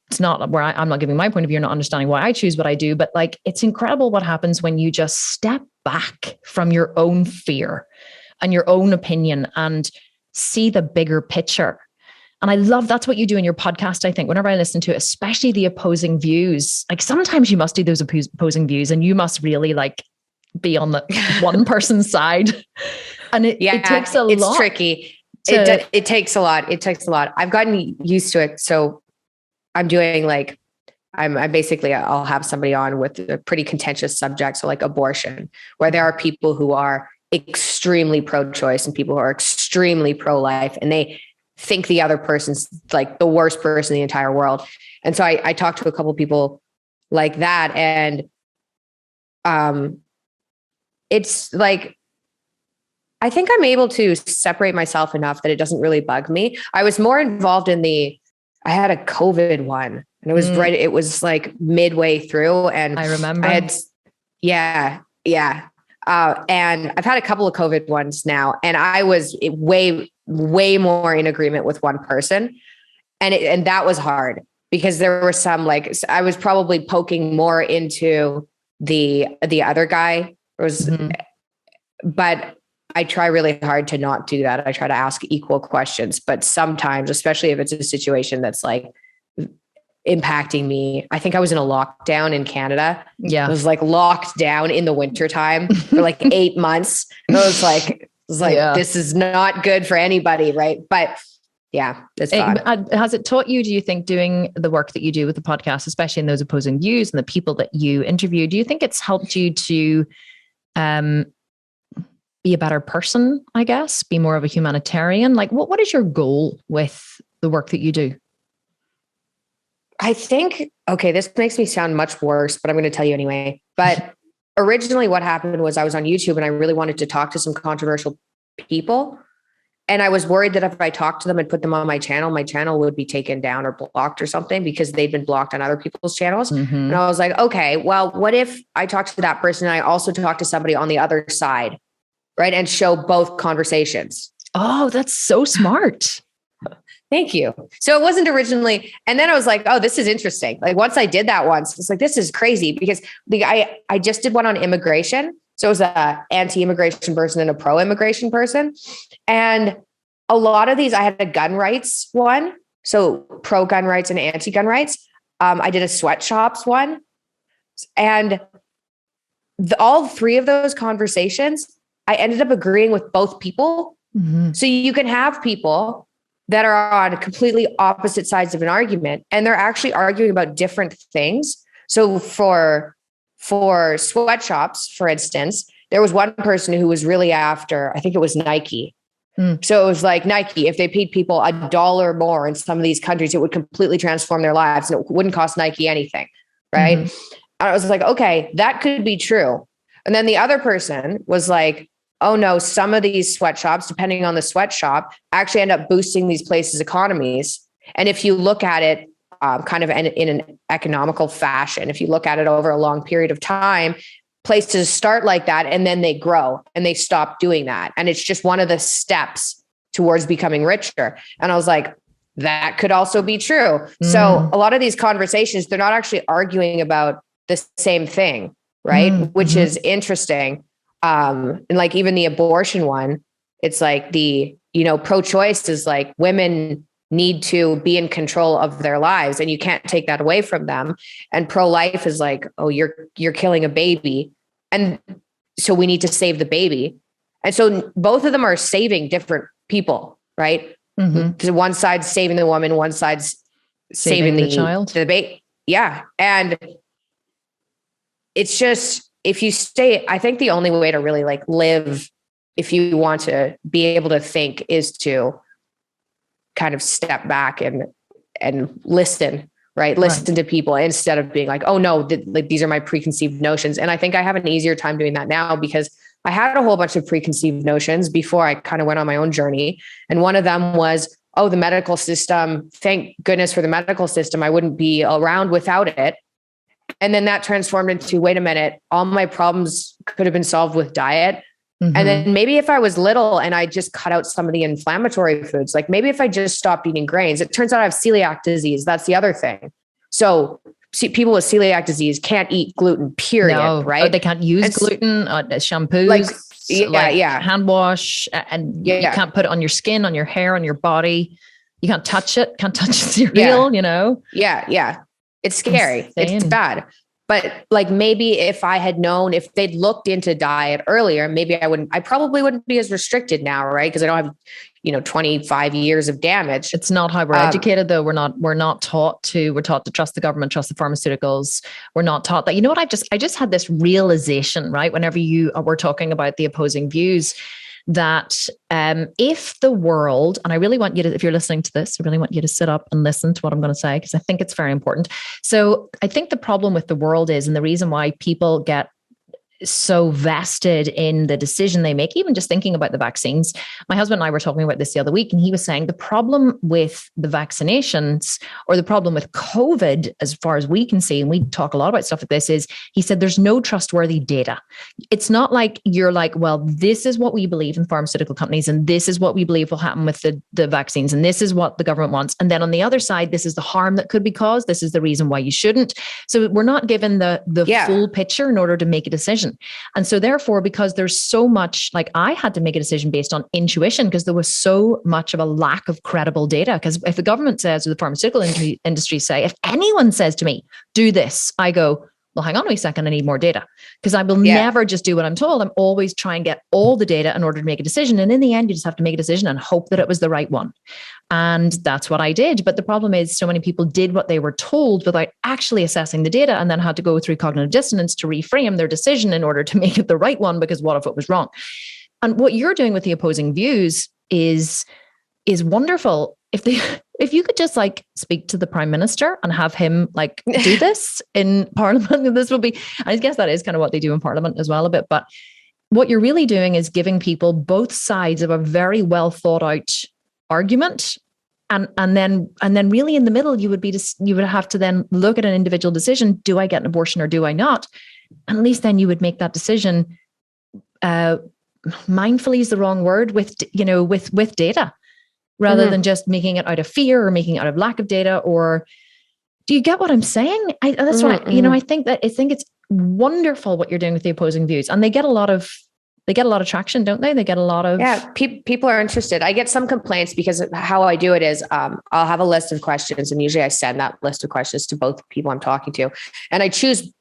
It's not where I'm not giving my point of view, you're not understanding why I choose what I do, but like, it's incredible what happens when you just step back from your own fear and your own opinion and see the bigger picture. And I love that's what you do in your podcast. I think whenever I listen to it, especially the opposing views, like sometimes you must do those opposing views and you must really like be on the one person's side. And it takes a lot. It's tricky. It takes a lot. It takes a lot. I've gotten used to it. So I'm doing like, I'm basically, I'll have somebody on with a pretty contentious subject. So like abortion, where there are people who are extremely pro-choice and people who are extremely pro-life, and they think the other person's like the worst person in the entire world. And so I talked to a couple of people like that. And it's like, I think I'm able to separate myself enough that it doesn't really bug me. I was more involved in I had a COVID one and it was it was like midway through and I remember. and I've had a couple of COVID ones now and I was way more in agreement with one person. And that was hard because there were some, like, I was probably poking more into the other guy but I try really hard to not do that. I try to ask equal questions, but sometimes, especially if it's a situation that's like impacting me. I think I was in a lockdown in Canada. Yeah. I was like locked down in the wintertime for like 8 months. And I was like, this is not good for anybody. Right. But yeah, it's fun. Has it taught you, do you think, doing the work that you do with the podcast, especially in those opposing views and the people that you interview, do you think it's helped you to be a better person, I guess, be more of a humanitarian? Like what is your goal with the work that you do? I think, okay, this makes me sound much worse, but I'm going to tell you anyway. But originally what happened was I was on YouTube and I really wanted to talk to some controversial people. And I was worried that if I talked to them and put them on my channel would be taken down or blocked or something because they'd been blocked on other people's channels. Mm-hmm. And I was like, okay, well, what if I talked to that person and I also talked to somebody on the other side, right? And show both conversations. Oh, that's so smart. Thank you. So it wasn't originally, and then I was like, oh, this is interesting. Like once I did that once, it's like, this is crazy because I just did one on immigration. So it was a anti-immigration person and a pro-immigration person. And a lot of these, I had a gun rights one. So pro-gun rights and anti-gun rights. I did a sweatshops one. And all three of those conversations, I ended up agreeing with both people. Mm-hmm. So you can have people that are on completely opposite sides of an argument, and they're actually arguing about different things. So for sweatshops, for instance, there was one person who was really after, I think it was Nike. So it was like Nike, if they paid people $1 more in some of these countries, it would completely transform their lives and it wouldn't cost Nike anything. Right. Mm-hmm. And I was like, okay, that could be true. And then the other person was like, oh no, some of these sweatshops, depending on the sweatshop, actually end up boosting these places' economies. And if you look at it kind of in an economical fashion, if you look at it over a long period of time, places start like that and then they grow and they stop doing that. And it's just one of the steps towards becoming richer. And I was like, that could also be true. So a lot of these conversations, they're not actually arguing about the same thing, right? Which is interesting. And like even the abortion one, it's like pro-choice is like women need to be in control of their lives and you can't take that away from them. And pro-life is like, oh, you're killing a baby. And so we need to save the baby. And so both of them are saving different people, right? Mm-hmm. One side's saving the woman, one side's saving the child, the baby. Yeah. And it's just, if you stay, I think the only way to really like live, if you want to be able to think, is to kind of step back and listen, right? Listen to people instead of being like, oh no, like these are my preconceived notions. And I think I have an easier time doing that now because I had a whole bunch of preconceived notions before I kind of went on my own journey. And one of them was, oh, the medical system, thank goodness for the medical system. I wouldn't be around without it. And then that transformed into, wait a minute, all my problems could have been solved with diet. Mm-hmm. And then maybe if I was little and I just cut out some of the inflammatory foods, like maybe if I just stopped eating grains, it turns out I have celiac disease. That's the other thing. So people with celiac disease can't eat gluten, period. Right. They can't use gluten, shampoos, hand wash, and you can't put it on your skin, on your hair, on your body. You can't touch it. Can't touch cereal, Yeah. Yeah. It's scary. It's bad. But like, maybe if I had known, if they'd looked into diet earlier, maybe I probably wouldn't be as restricted now. Right. Because I don't have, 25 years of damage. It's not how we're educated though. We're not taught we're taught to trust the government, trust the pharmaceuticals. We're not taught that. You know what? I just had this realization, right? Whenever you were talking about the opposing views, that if the world, and I really want you to, if you're listening to this, I really want you to sit up and listen to what I'm going to say, because I think it's very important. So I think the problem with the world is, and the reason why people get so vested in the decision they make, even just thinking about the vaccines. My husband and I were talking about this the other week, and he was saying the problem with the vaccinations, or the problem with COVID, as far as we can see, and we talk a lot about stuff like this, is he said there's no trustworthy data. It's not like you're like, well, this is what we believe in pharmaceutical companies, and this is what we believe will happen with the vaccines, and this is what the government wants. And then on the other side, this is the harm that could be caused. This is the reason why you shouldn't. So we're not given the full picture in order to make a decision. And so therefore, because there's so much, like I had to make a decision based on intuition, because there was so much of a lack of credible data. Because if the government says, or the pharmaceutical industry say, if anyone says to me, do this, I go, well, hang on a second, I need more data, because I will never just do what I'm told. I'm always trying to get all the data in order to make a decision. And in the end, you just have to make a decision and hope that it was the right one. And that's what I did. But the problem is, so many people did what they were told without actually assessing the data, and then had to go through cognitive dissonance to reframe their decision in order to make it the right one, because what if it was wrong? And what you're doing with the opposing views is wonderful. If you could just like speak to the Prime Minister and have him like do this in Parliament, this would be, I guess that is kind of what they do in Parliament as well a bit, but what you're really doing is giving people both sides of a very well thought out argument. And then really in the middle, you would have to then look at an individual decision. Do I get an abortion or do I not? And at least then you would make that decision. Mindfully is the wrong word, with data, rather than just making it out of fear or making it out of lack of data. Or do you get what I'm saying? That's what I think it's wonderful what you're doing with the opposing views, and they get a lot of traction, don't they? They get a lot of people are interested. I get some complaints because how I do it is I'll have a list of questions, and usually I send that list of questions to both people I'm talking to, and I choose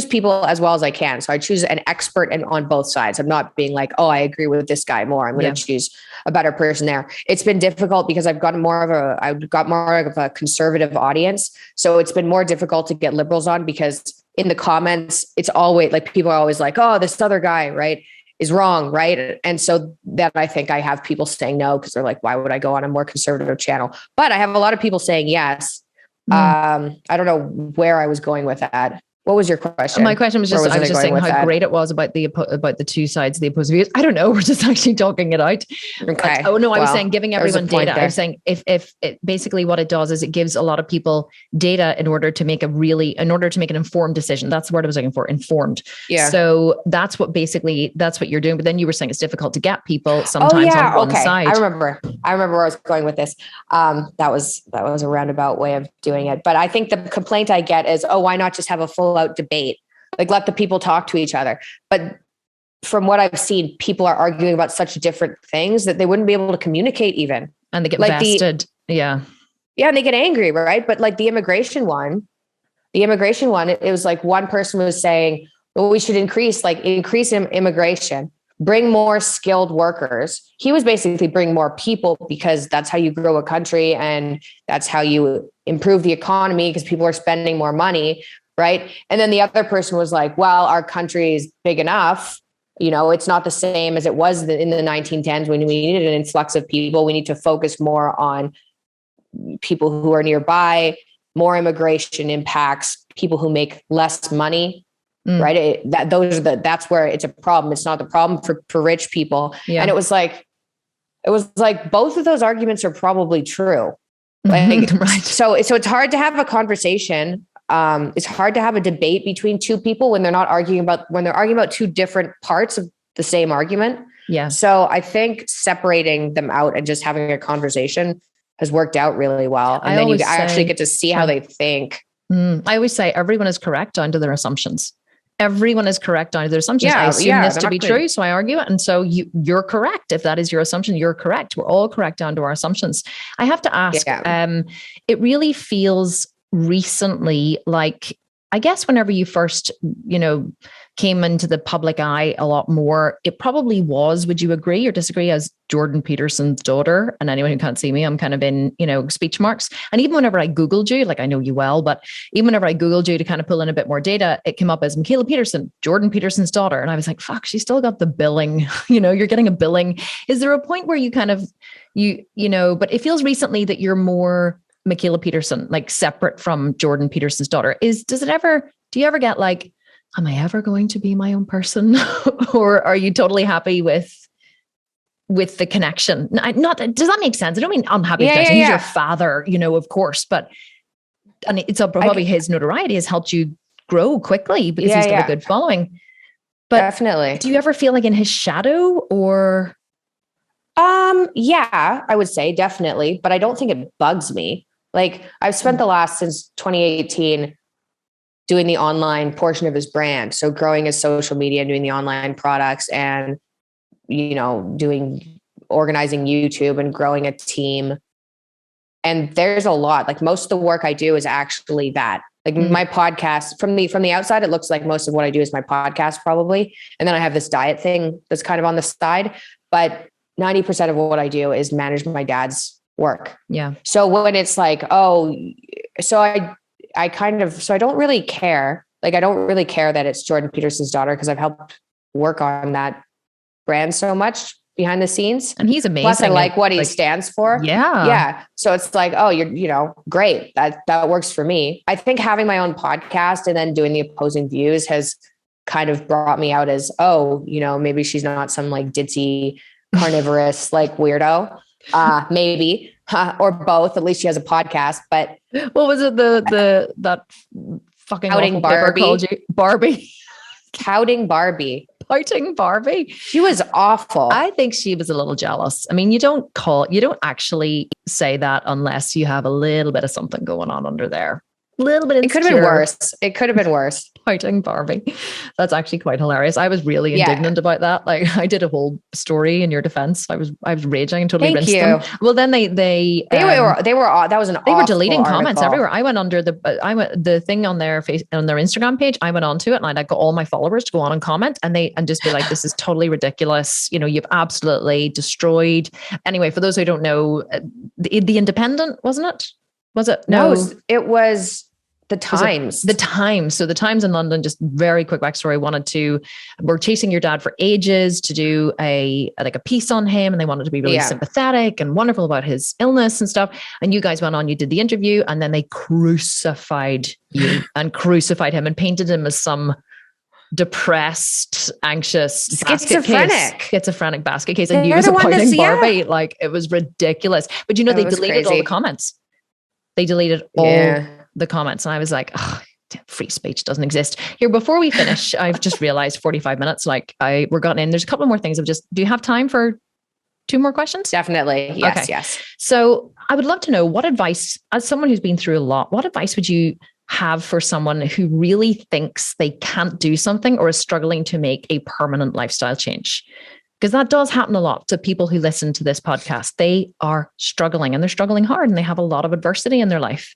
people as well as I can. So I choose an expert on both sides. I'm not being like, oh, I agree with this guy more. I'm going to choose a better person there. It's been difficult because I've got more of a conservative audience. So it's been more difficult to get liberals on, because in the comments, it's always like, people are always like, oh, this other guy, right, is wrong. Right. And so that I think I have people saying no, because they're like, why would I go on a more conservative channel? But I have a lot of people saying yes. I don't know where I was going with that. What was your question? My question was just, I was just saying how great it was about the two sides of the opposing views. I don't know. We're just actually talking it out. Okay. I was saying giving everyone data. I was saying if basically what it does is it gives a lot of people data in order to make an informed decision. That's the word I was looking for, informed. Yeah. So that's what you're doing. But then you were saying it's difficult to get people sometimes on one side. I remember where I was going with this. That was a roundabout way of doing it. But I think the complaint I get is, why not just have a full out debate? Like, let the people talk to each other. But from what I've seen, people are arguing about such different things that they wouldn't be able to communicate even. And they get vested. Yeah. And they get angry, right? But like the immigration one, it was like one person was saying, well, we should increase immigration, bring more skilled workers. He was basically bring more people, because that's how you grow a country, and that's how you improve the economy, because people are spending more money. Right. And then the other person was like, well, our country is big enough. It's not the same as it was in the 1910s when we needed an influx of people. We need to focus more on people who are nearby. More immigration impacts people who make less money. Right. That's where it's a problem. It's not the problem for rich people. Yeah. And it was like both of those arguments are probably true. Right. So it's hard to have a conversation. It's hard to have a debate between two people when they're arguing about two different parts of the same argument. Yeah. So I think separating them out and just having a conversation has worked out really well. And then you actually get to see how they think. I always say everyone is correct down to their assumptions. Everyone is correct down to their assumptions. I assume this to be true, so I argue it. And so you're correct. If that is your assumption, you're correct. We're all correct down to our assumptions. I have to ask, it really feels recently, like, I guess whenever you first, came into the public eye a lot more, it probably was, would you agree or disagree, as Jordan Peterson's daughter? And anyone who can't see me, I'm kind of in, speech marks. And even whenever I Googled you, like, I know you well, but even whenever I Googled you to kind of pull in a bit more data, it came up as Mikhaila Peterson, Jordan Peterson's daughter. And I was like, fuck, she still got the billing, you're getting a billing. Is there a point where you kind of, but it feels recently that you're more Mikhaila Peterson, like separate from Jordan Peterson's daughter? Do you ever get like, am I ever going to be my own person? Or are you totally happy with the connection? Does that make sense? I don't mean unhappy connection. He's your father, of course, and it's probably his notoriety has helped you grow quickly because he's got a good following. But definitely. Do you ever feel like in his shadow or? Yeah, I would say definitely, but I don't think it bugs me. Like, I've spent since 2018 doing the online portion of his brand. So growing his social media and doing the online products and, organizing YouTube and growing a team. And there's a lot, like most of the work I do is actually that. Like my podcast from the outside, it looks like most of what I do is my podcast probably. And then I have this diet thing that's kind of on the side, but 90% of what I do is manage my dad's work. Yeah. So when it's like, I don't really care. Like, I don't really care that it's Jordan Peterson's daughter, because I've helped work on that brand so much behind the scenes. And he's amazing. Plus I like what he stands for. Yeah. Yeah. So it's like, you're, great. That works for me. I think having my own podcast and then doing the opposing views has kind of brought me out as, oh, maybe she's not some like ditzy carnivorous like weirdo. Maybe, or both. At least she has a podcast. But what was it? That fucking outing Barbie called you Barbie. Touting Barbie. Pouting Barbie. She was awful. I think she was a little jealous. I mean, you don't actually say that unless you have a little bit of something going on under there. A little bit. It could have been worse. It could have been worse. Pouting Barbie. That's actually quite hilarious. I was really indignant about that. Like, I did a whole story in your defense. I was raging and totally rinsed them. Well, then they were that was they were deleting comments everywhere. I went under the thing on their Instagram page. I went onto it and I got all my followers to go on and comment and just be like, this is totally ridiculous. You've absolutely destroyed. Anyway, for those who don't know, the Independent, wasn't it? Was it? No, it was The Times. The Times. So the Times in London, just very quick backstory, were chasing your dad for ages to do a piece on him, and they wanted to be really sympathetic and wonderful about his illness and stuff. And you guys went on, you did the interview, and then they crucified you and crucified him and painted him as some depressed, anxious, schizophrenic basket case. And you as a pouting Barbie, like, it was ridiculous. But they deleted all the comments. They deleted all the comments. And I was like, oh, free speech doesn't exist here. Before we finish, I've just realized 45 minutes, we're gotten in. There's a couple more things do you have time for 2 more questions? Definitely. Yes. Okay. Yes. So I would love to know, what advice, as someone who's been through a lot, what advice would you have for someone who really thinks they can't do something or is struggling to make a permanent lifestyle change? Because that does happen a lot to people who listen to this podcast. They are struggling and they're struggling hard and they have a lot of adversity in their life.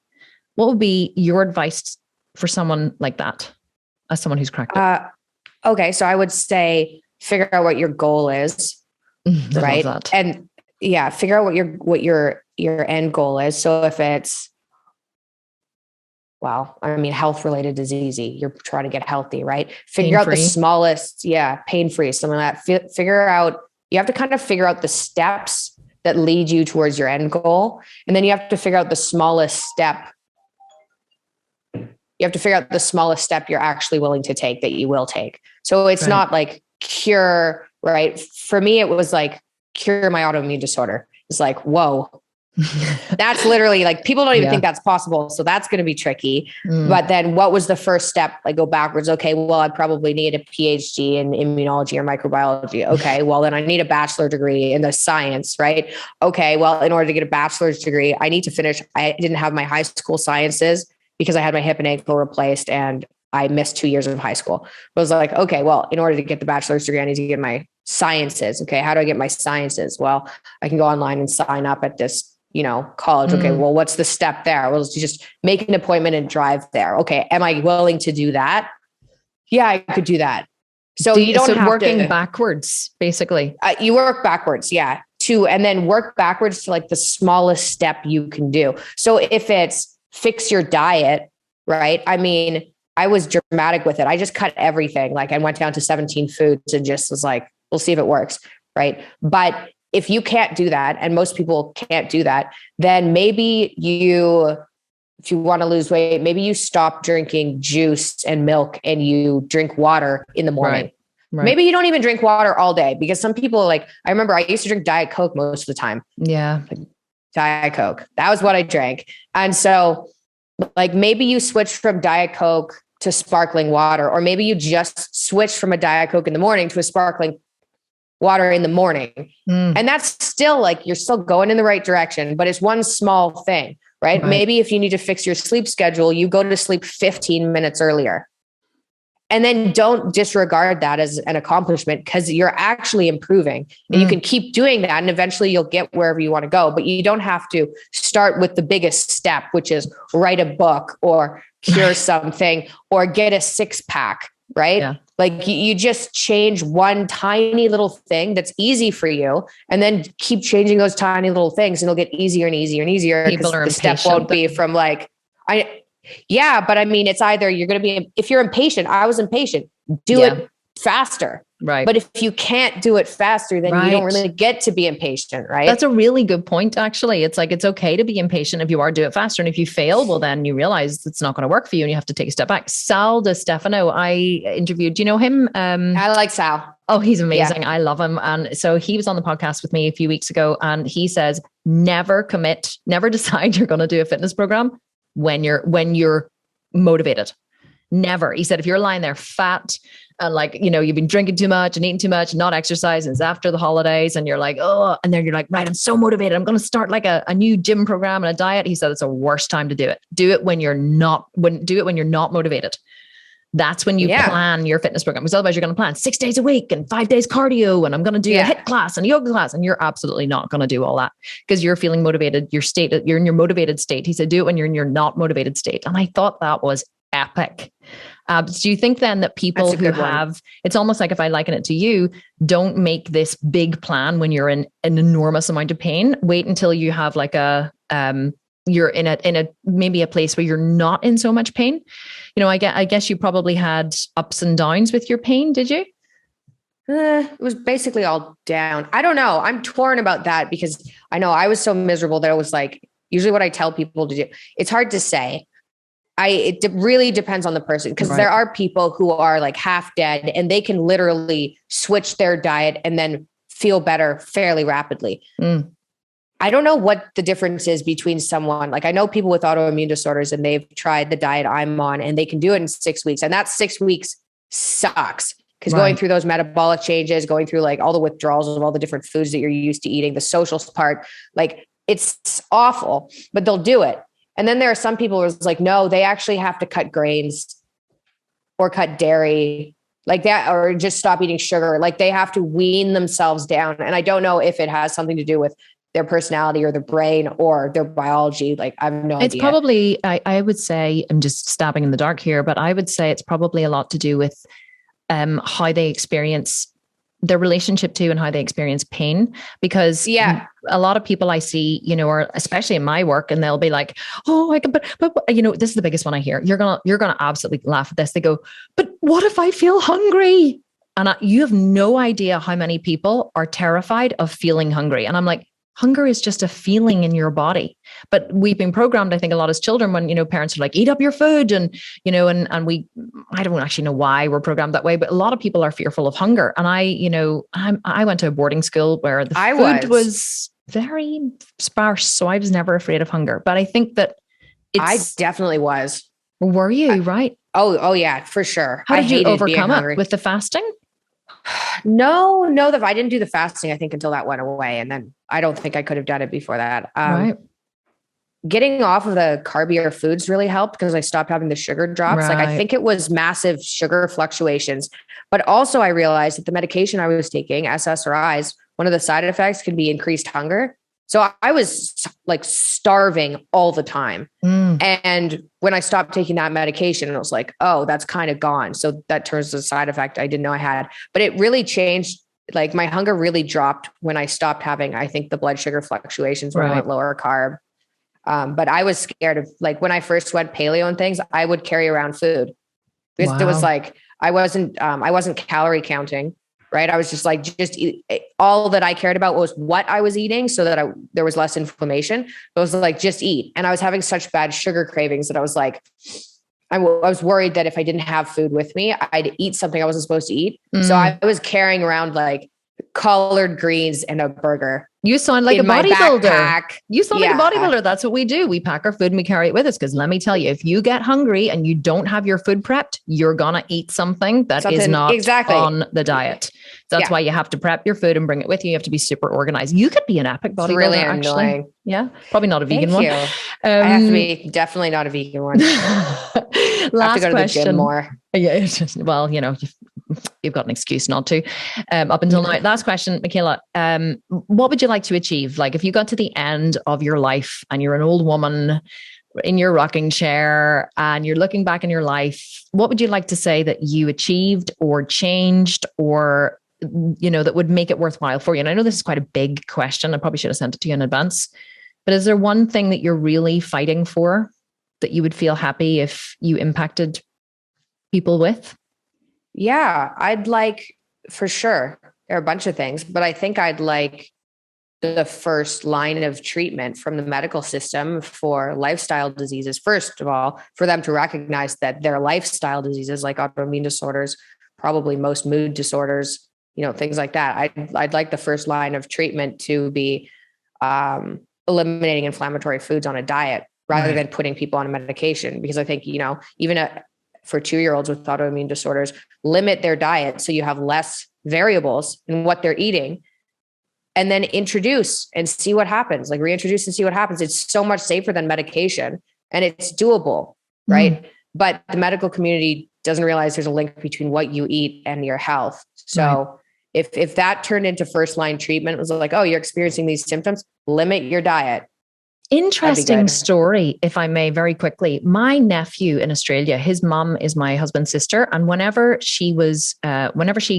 What would be your advice for someone like that, as someone who's cracked it? Okay. So I would say, figure out what your goal is, right? And figure out what your end goal is. So if it's, health related is easy. You're trying to get healthy, right? Figure out the smallest, pain-free, something like that. Figure out, you have to kind of figure out the steps that lead you towards your end goal. And then you have to figure out the smallest step. You have to figure out the smallest step you're actually willing to take, that you will take. So it's not like cure, right? For me, it was like cure my autoimmune disorder. It's like, whoa, that's literally like, people don't even think that's possible. So that's going to be tricky. But then what was the first step? Like, go backwards. Okay, well, I probably need a PhD in immunology or microbiology. Okay, well, then I need a bachelor degree in the science, right? Okay, well, in order to get a bachelor's degree, I need to finish. I didn't have my high school sciences because I had my hip and ankle replaced and I missed 2 years of high school. I was like, okay, well, in order to get the bachelor's degree, I need to get my sciences. Okay, how do I get my sciences? Well, I can go online and sign up at this, college. Okay, well, what's the step there? Well, just make an appointment and drive there. Okay, am I willing to do that? Yeah, I could do that. So you don't have working backwards, basically. You work backwards, and then work backwards to like the smallest step you can do. So if it's fix your diet, right? I mean, I was dramatic with it. I just cut everything. Like, I went down to 17 foods and just was like, we'll see if it works. Right. But if you can't do that, and most people can't do that, then maybe if you want to lose weight, maybe you stop drinking juice and milk and you drink water in the morning. Right. Maybe you don't even drink water all day, because some people, like, I remember I used to drink Diet Coke most of the time. Yeah. Diet Coke. That was what I drank. And so, like, maybe you switch from Diet Coke to sparkling water, or maybe you just switch from a Diet Coke in the morning to a sparkling water in the morning. And that's still like, you're still going in the right direction, but it's one small thing, right? Maybe if you need to fix your sleep schedule, you go to sleep 15 minutes earlier. And then don't disregard that as an accomplishment, because you're actually improving and you can keep doing that. And eventually you'll get wherever you want to go, but you don't have to start with the biggest step, which is write a book or cure something or get a 6-pack, right? Yeah. Like, you just change one tiny little thing that's easy for you, and then keep changing those tiny little things, and it'll get easier and easier and easier. Because the step won't be from like, but I mean, it's either you're going to be, if you're impatient, I was impatient, do it faster. Right. But if you can't do it faster, then you don't really get to be impatient, right? That's a really good point, actually. It's like, it's okay to be impatient if you are, do it faster. And if you fail, well, then you realize it's not going to work for you and you have to take a step back. Sal Di Stefano, I interviewed, do you know him? I like Sal. Oh, he's amazing. Yeah. I love him. And so he was on the podcast with me a few weeks ago, and he says, never commit, never decide you're going to do a fitness program when you're motivated. Never. He said, if you're lying there fat and like, you know, you've been drinking too much and eating too much, not exercising, it's after the holidays, and you're like, oh, and then you're like, right, I'm so motivated, I'm going to start like a new gym program and a diet. He said, it's the worst time to do it. Do it when you're not motivated. That's when you plan your fitness program. Because otherwise you're going to plan 6 days a week and 5 days cardio, and I'm going to do a HIIT class and a yoga class. And you're absolutely not going to do all that because you're feeling motivated. You're in your motivated state. He said, do it when you're in your not motivated state. And I thought that was epic. Do you think then that people who have, it's almost like, if I liken it to you, don't make this big plan when you're in an enormous amount of pain. Wait until you have like you're in a maybe a place where you're not in so much pain. You know, I guess you probably had ups and downs with your pain. Did you? It was basically all down. I don't know. I'm torn about that because I know I was so miserable that it was like, usually what I tell people to do, it's hard to say. It really depends on the person, because there are people who are like half dead and they can literally switch their diet and then feel better fairly rapidly. I don't know what the difference is between someone, like I know people with autoimmune disorders and they've tried the diet I'm on and they can do it in 6 weeks. And that 6 weeks sucks because going through those metabolic changes, going through like all the withdrawals of all the different foods that you're used to eating, the social part, like it's awful, but they'll do it. And then there are some people who's like, no, they actually have to cut grains or cut dairy like that, or just stop eating sugar. Like they have to wean themselves down. And I don't know if it has something to do with their personality or their brain or their biology. Like I have no idea. It's probably, I would say, I'm just stabbing in the dark here, but I would say it's probably a lot to do with how they experience their relationship to and how they experience pain. Because a lot of people I see, you know, or especially in my work, and they'll be like, oh, I can, but you know, this is the biggest one I hear. You're going to absolutely laugh at this. They go, but what if I feel hungry? And you have no idea how many people are terrified of feeling hungry. And I'm like, hunger is just a feeling in your body. But we've been programmed, I think, a lot as children when, you know, parents are like, eat up your food. And, you know, and I don't actually know why we're programmed that way, but a lot of people are fearful of hunger. And I went to a boarding school where the food was very sparse. So I was never afraid of hunger. But I think that I definitely was. Were you? Right. Oh yeah, for sure. How did you overcome it? With the fasting? No, I didn't do the fasting, I think, until that went away. And then I don't think I could have done it before that. Getting off of the carbier foods really helped because I stopped having the sugar drops. Like I think it was massive sugar fluctuations, but also I realized that the medication I was taking, SSRIs, one of the side effects can be increased hunger. So I was like starving all the time. And when I stopped taking that medication, it was like, oh, that's kind of gone. So that turns to a side effect I didn't know I had, but it really changed. Like my hunger really dropped when I stopped having, I think, the blood sugar fluctuations when I went lower carb. But I was scared of, like, when I first went paleo and things, I would carry around food because it was like, I wasn't calorie counting. Right. I was just like, just eat. All that I cared about was what I was eating so that there was less inflammation. It was like, just eat. And I was having such bad sugar cravings that I was like, I was worried that if I didn't have food with me, I'd eat something I wasn't supposed to eat. So I was carrying around like collard greens and a burger. You sound like a bodybuilder. You sound like a bodybuilder. That's what we do. We pack our food and we carry it with us. Because let me tell you, if you get hungry and you don't have your food prepped, you're going to eat something that is not on the diet. That's why you have to prep your food and bring it with you. You have to be super organized. You could be an epic bodybuilder. Really actually. Annoying. Yeah. Probably not a vegan one. I have to be definitely not a vegan one. Last I have to go to the gym more. Yeah. Well, you know, you've got an excuse not to, up until now. Last question, Mikhaila, what would you like to achieve? Like if you got to the end of your life and you're an old woman in your rocking chair and you're looking back in your life, what would you like to say that you achieved or changed or, you know, that would make it worthwhile for you? And I know this is quite a big question. I probably should have sent it to you in advance, but is there one thing that you're really fighting for that you would feel happy if you impacted people with? Yeah, I'd like for sure. There are a bunch of things, but I think I'd like the first line of treatment from the medical system for lifestyle diseases. First of all, for them to recognize that their lifestyle diseases like autoimmune disorders, probably most mood disorders, things like that. I'd like the first line of treatment to be eliminating inflammatory foods on a diet rather than putting people on a medication. Because I think, even for 2-year-olds with autoimmune disorders, limit their diet so you have less variables in what they're eating, and then introduce and see what happens, like reintroduce and see what happens. It's so much safer than medication and it's doable, right? But the medical community doesn't realize there's a link between what you eat and your health. So if that turned into first line treatment, it was like, oh, you're experiencing these symptoms, limit your diet. Interesting story, if I may, very quickly. My nephew in Australia, his mum is my husband's sister. And whenever she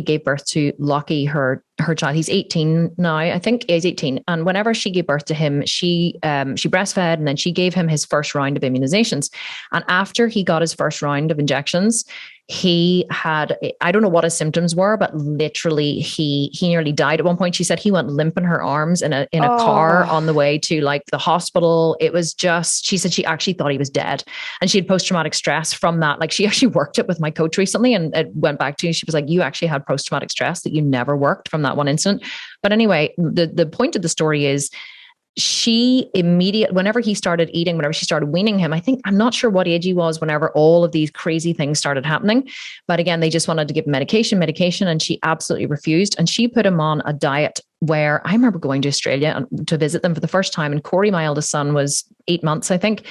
gave birth to Lockie, her child, he's 18 now, I think he's 18. And whenever she gave birth to him, she breastfed, and then she gave him his first round of immunizations. And after he got his first round of injections, he had, I don't know what his symptoms were, but literally he nearly died. At one point, she said he went limp in her arms in a car on the way to like the hospital. It was just, she said she actually thought he was dead, and she had post-traumatic stress from that. Like, she actually worked it with my coach recently, and it went back to, she was like, you actually had post-traumatic stress that you never worked from that one incident. But anyway, the point of the story is, whenever he started eating, whenever she started weaning him, I'm not sure what age he was whenever all of these crazy things started happening. But again, they just wanted to give medication, and she absolutely refused. And she put him on a diet where I remember going to Australia to visit them for the first time. And Corey, my eldest son, was 8 months, I think.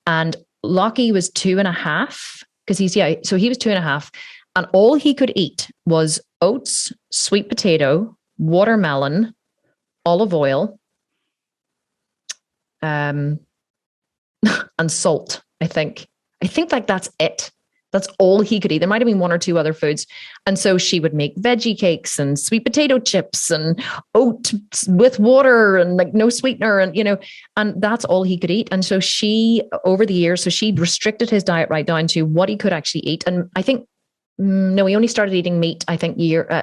And Lockie was 2.5 because so he was 2.5. And all he could eat was oats, sweet potato, watermelon, olive oil, and salt, I think like that's it. That's all he could eat. There might've been 1 or 2 other foods. And so she would make veggie cakes and sweet potato chips and oat with water and like no sweetener, and that's all he could eat. And so over the years, she restricted his diet right down to what he could actually eat. And I think, no, he only started eating meat, I think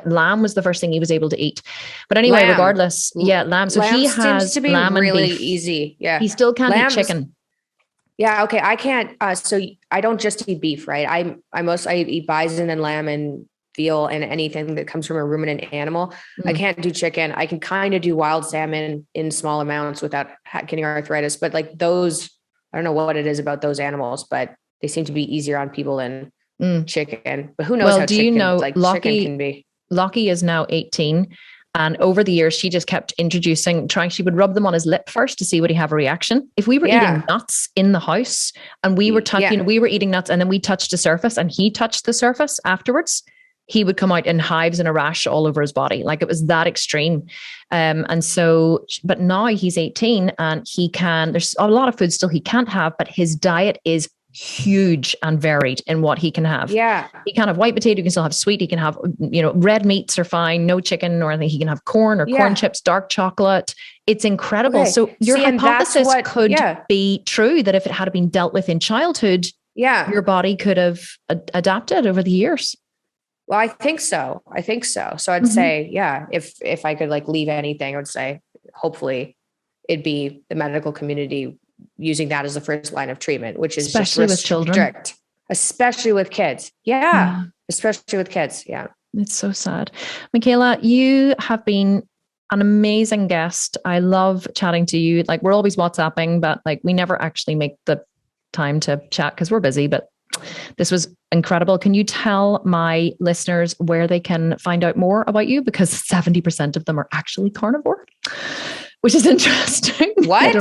lamb was the first thing he was able to eat. But anyway, regardless, lamb. So lamb he has to be lamb really and beef. Easy. Yeah. He still can't eat chicken. Yeah. Okay. I can't. So I don't just eat beef, right? I eat bison and lamb and veal and anything that comes from a ruminant animal. I can't do chicken. I can kind of do wild salmon in small amounts without getting arthritis, but like those, I don't know what it is about those animals, but they seem to be easier on people than chicken. But who knows how chicken can be. Lockie is now 18. And over the years, she just kept she would rub them on his lip first to see would he have a reaction. If we were eating nuts in the house and we were we were eating nuts and then we touched the surface and he touched the surface afterwards, he would come out in hives and a rash all over his body. Like, it was that extreme. And so, but now he's 18 and there's a lot of food still he can't have, but his diet is huge and varied in what he can have. Yeah. He can have white potato, he can still have sweet, he can have, red meats are fine, no chicken or anything. He can have corn or corn chips, dark chocolate. It's incredible. Okay. So your hypothesis could be true, that if it had been dealt with in childhood, your body could have adapted over the years. Well, I think so. So I'd say, if I could like leave anything, I would say, hopefully it'd be the medical community using that as the first line of treatment, which is especially with children, especially with kids. Yeah. Especially with kids. Yeah. It's so sad. Mikhaila, you have been an amazing guest. I love chatting to you. Like, we're always WhatsApping, but like we never actually make the time to chat because we're busy, but this was incredible. Can you tell my listeners where they can find out more about you? Because 70% of them are actually carnivore, which is interesting. What?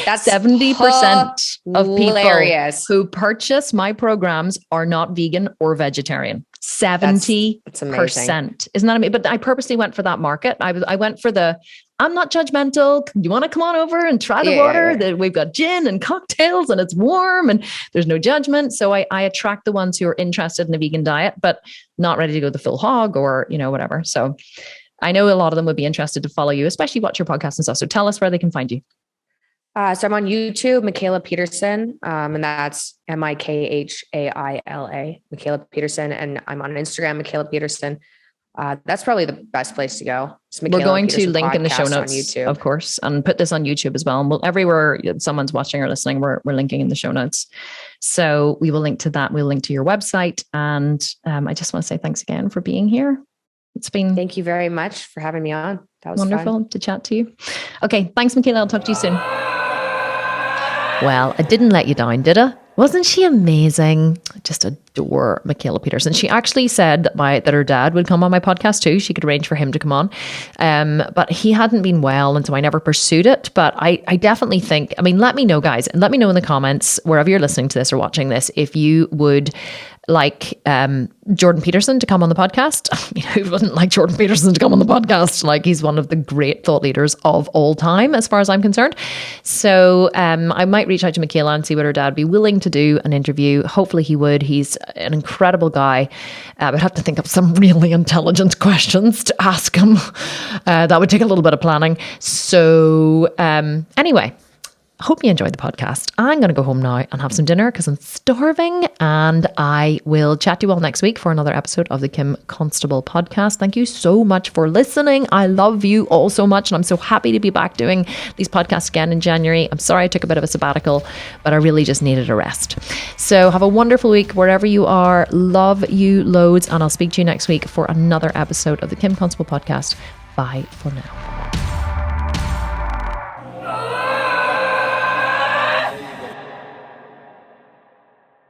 That's 70% of people who purchase my programs are not vegan or vegetarian. 70%. That's amazing. Isn't that amazing? But I purposely went for that market. I went for I'm not judgmental. You want to come on over and try the water? Yeah. We've got gin and cocktails and it's warm and there's no judgment. So I attract the ones who are interested in a vegan diet, but not ready to go the full hog or, whatever. So I know a lot of them would be interested to follow you, especially watch your podcast and stuff. So tell us where they can find you. So I'm on YouTube, Mikhaila Peterson, and that's Mikhaila, Mikhaila Peterson. And I'm on Instagram, Mikhaila Peterson. That's probably the best place to go. We're going to link in the show Podcast notes, on YouTube. of course, and put this on YouTube as well. And everywhere someone's watching or listening, we're linking in the show notes. So we will link to that. We'll link to your website. And I just want to say thanks again for being here. It's been... Thank you very much for having me on. That was wonderful fun to chat to you. Okay. Thanks, Mikhaila. I'll talk to you soon. Well, I didn't let you down, did I? Wasn't she amazing? I just adore Mikhaila Peterson. She actually said that her dad would come on my podcast too. She could arrange for him to come on. But he hadn't been well, and so I never pursued it. But I definitely think, let me know, guys, and let me know in the comments, wherever you're listening to this or watching this, if you would like Jordan Peterson to come on the podcast. Who wouldn't like Jordan Peterson to come on the podcast? Like, he's one of the great thought leaders of all time, as far as I'm concerned. So I might reach out to Mikhaila and see what her dad would be willing to do an interview. Hopefully he would. He's an incredible guy. I'd have to think of some really intelligent questions to ask him. That would take a little bit of planning. So anyway, hope you enjoyed the podcast. I'm going to go home now and have some dinner because I'm starving, and I will chat to you all next week for another episode of the Kim Constable Podcast. Thank you so much for listening. I love you all so much, and I'm so happy to be back doing these podcasts again in January. I'm sorry I took a bit of a sabbatical, but I really just needed a rest. So have a wonderful week wherever you are. Love you loads, and I'll speak to you next week for another episode of the Kim Constable Podcast. Bye for now.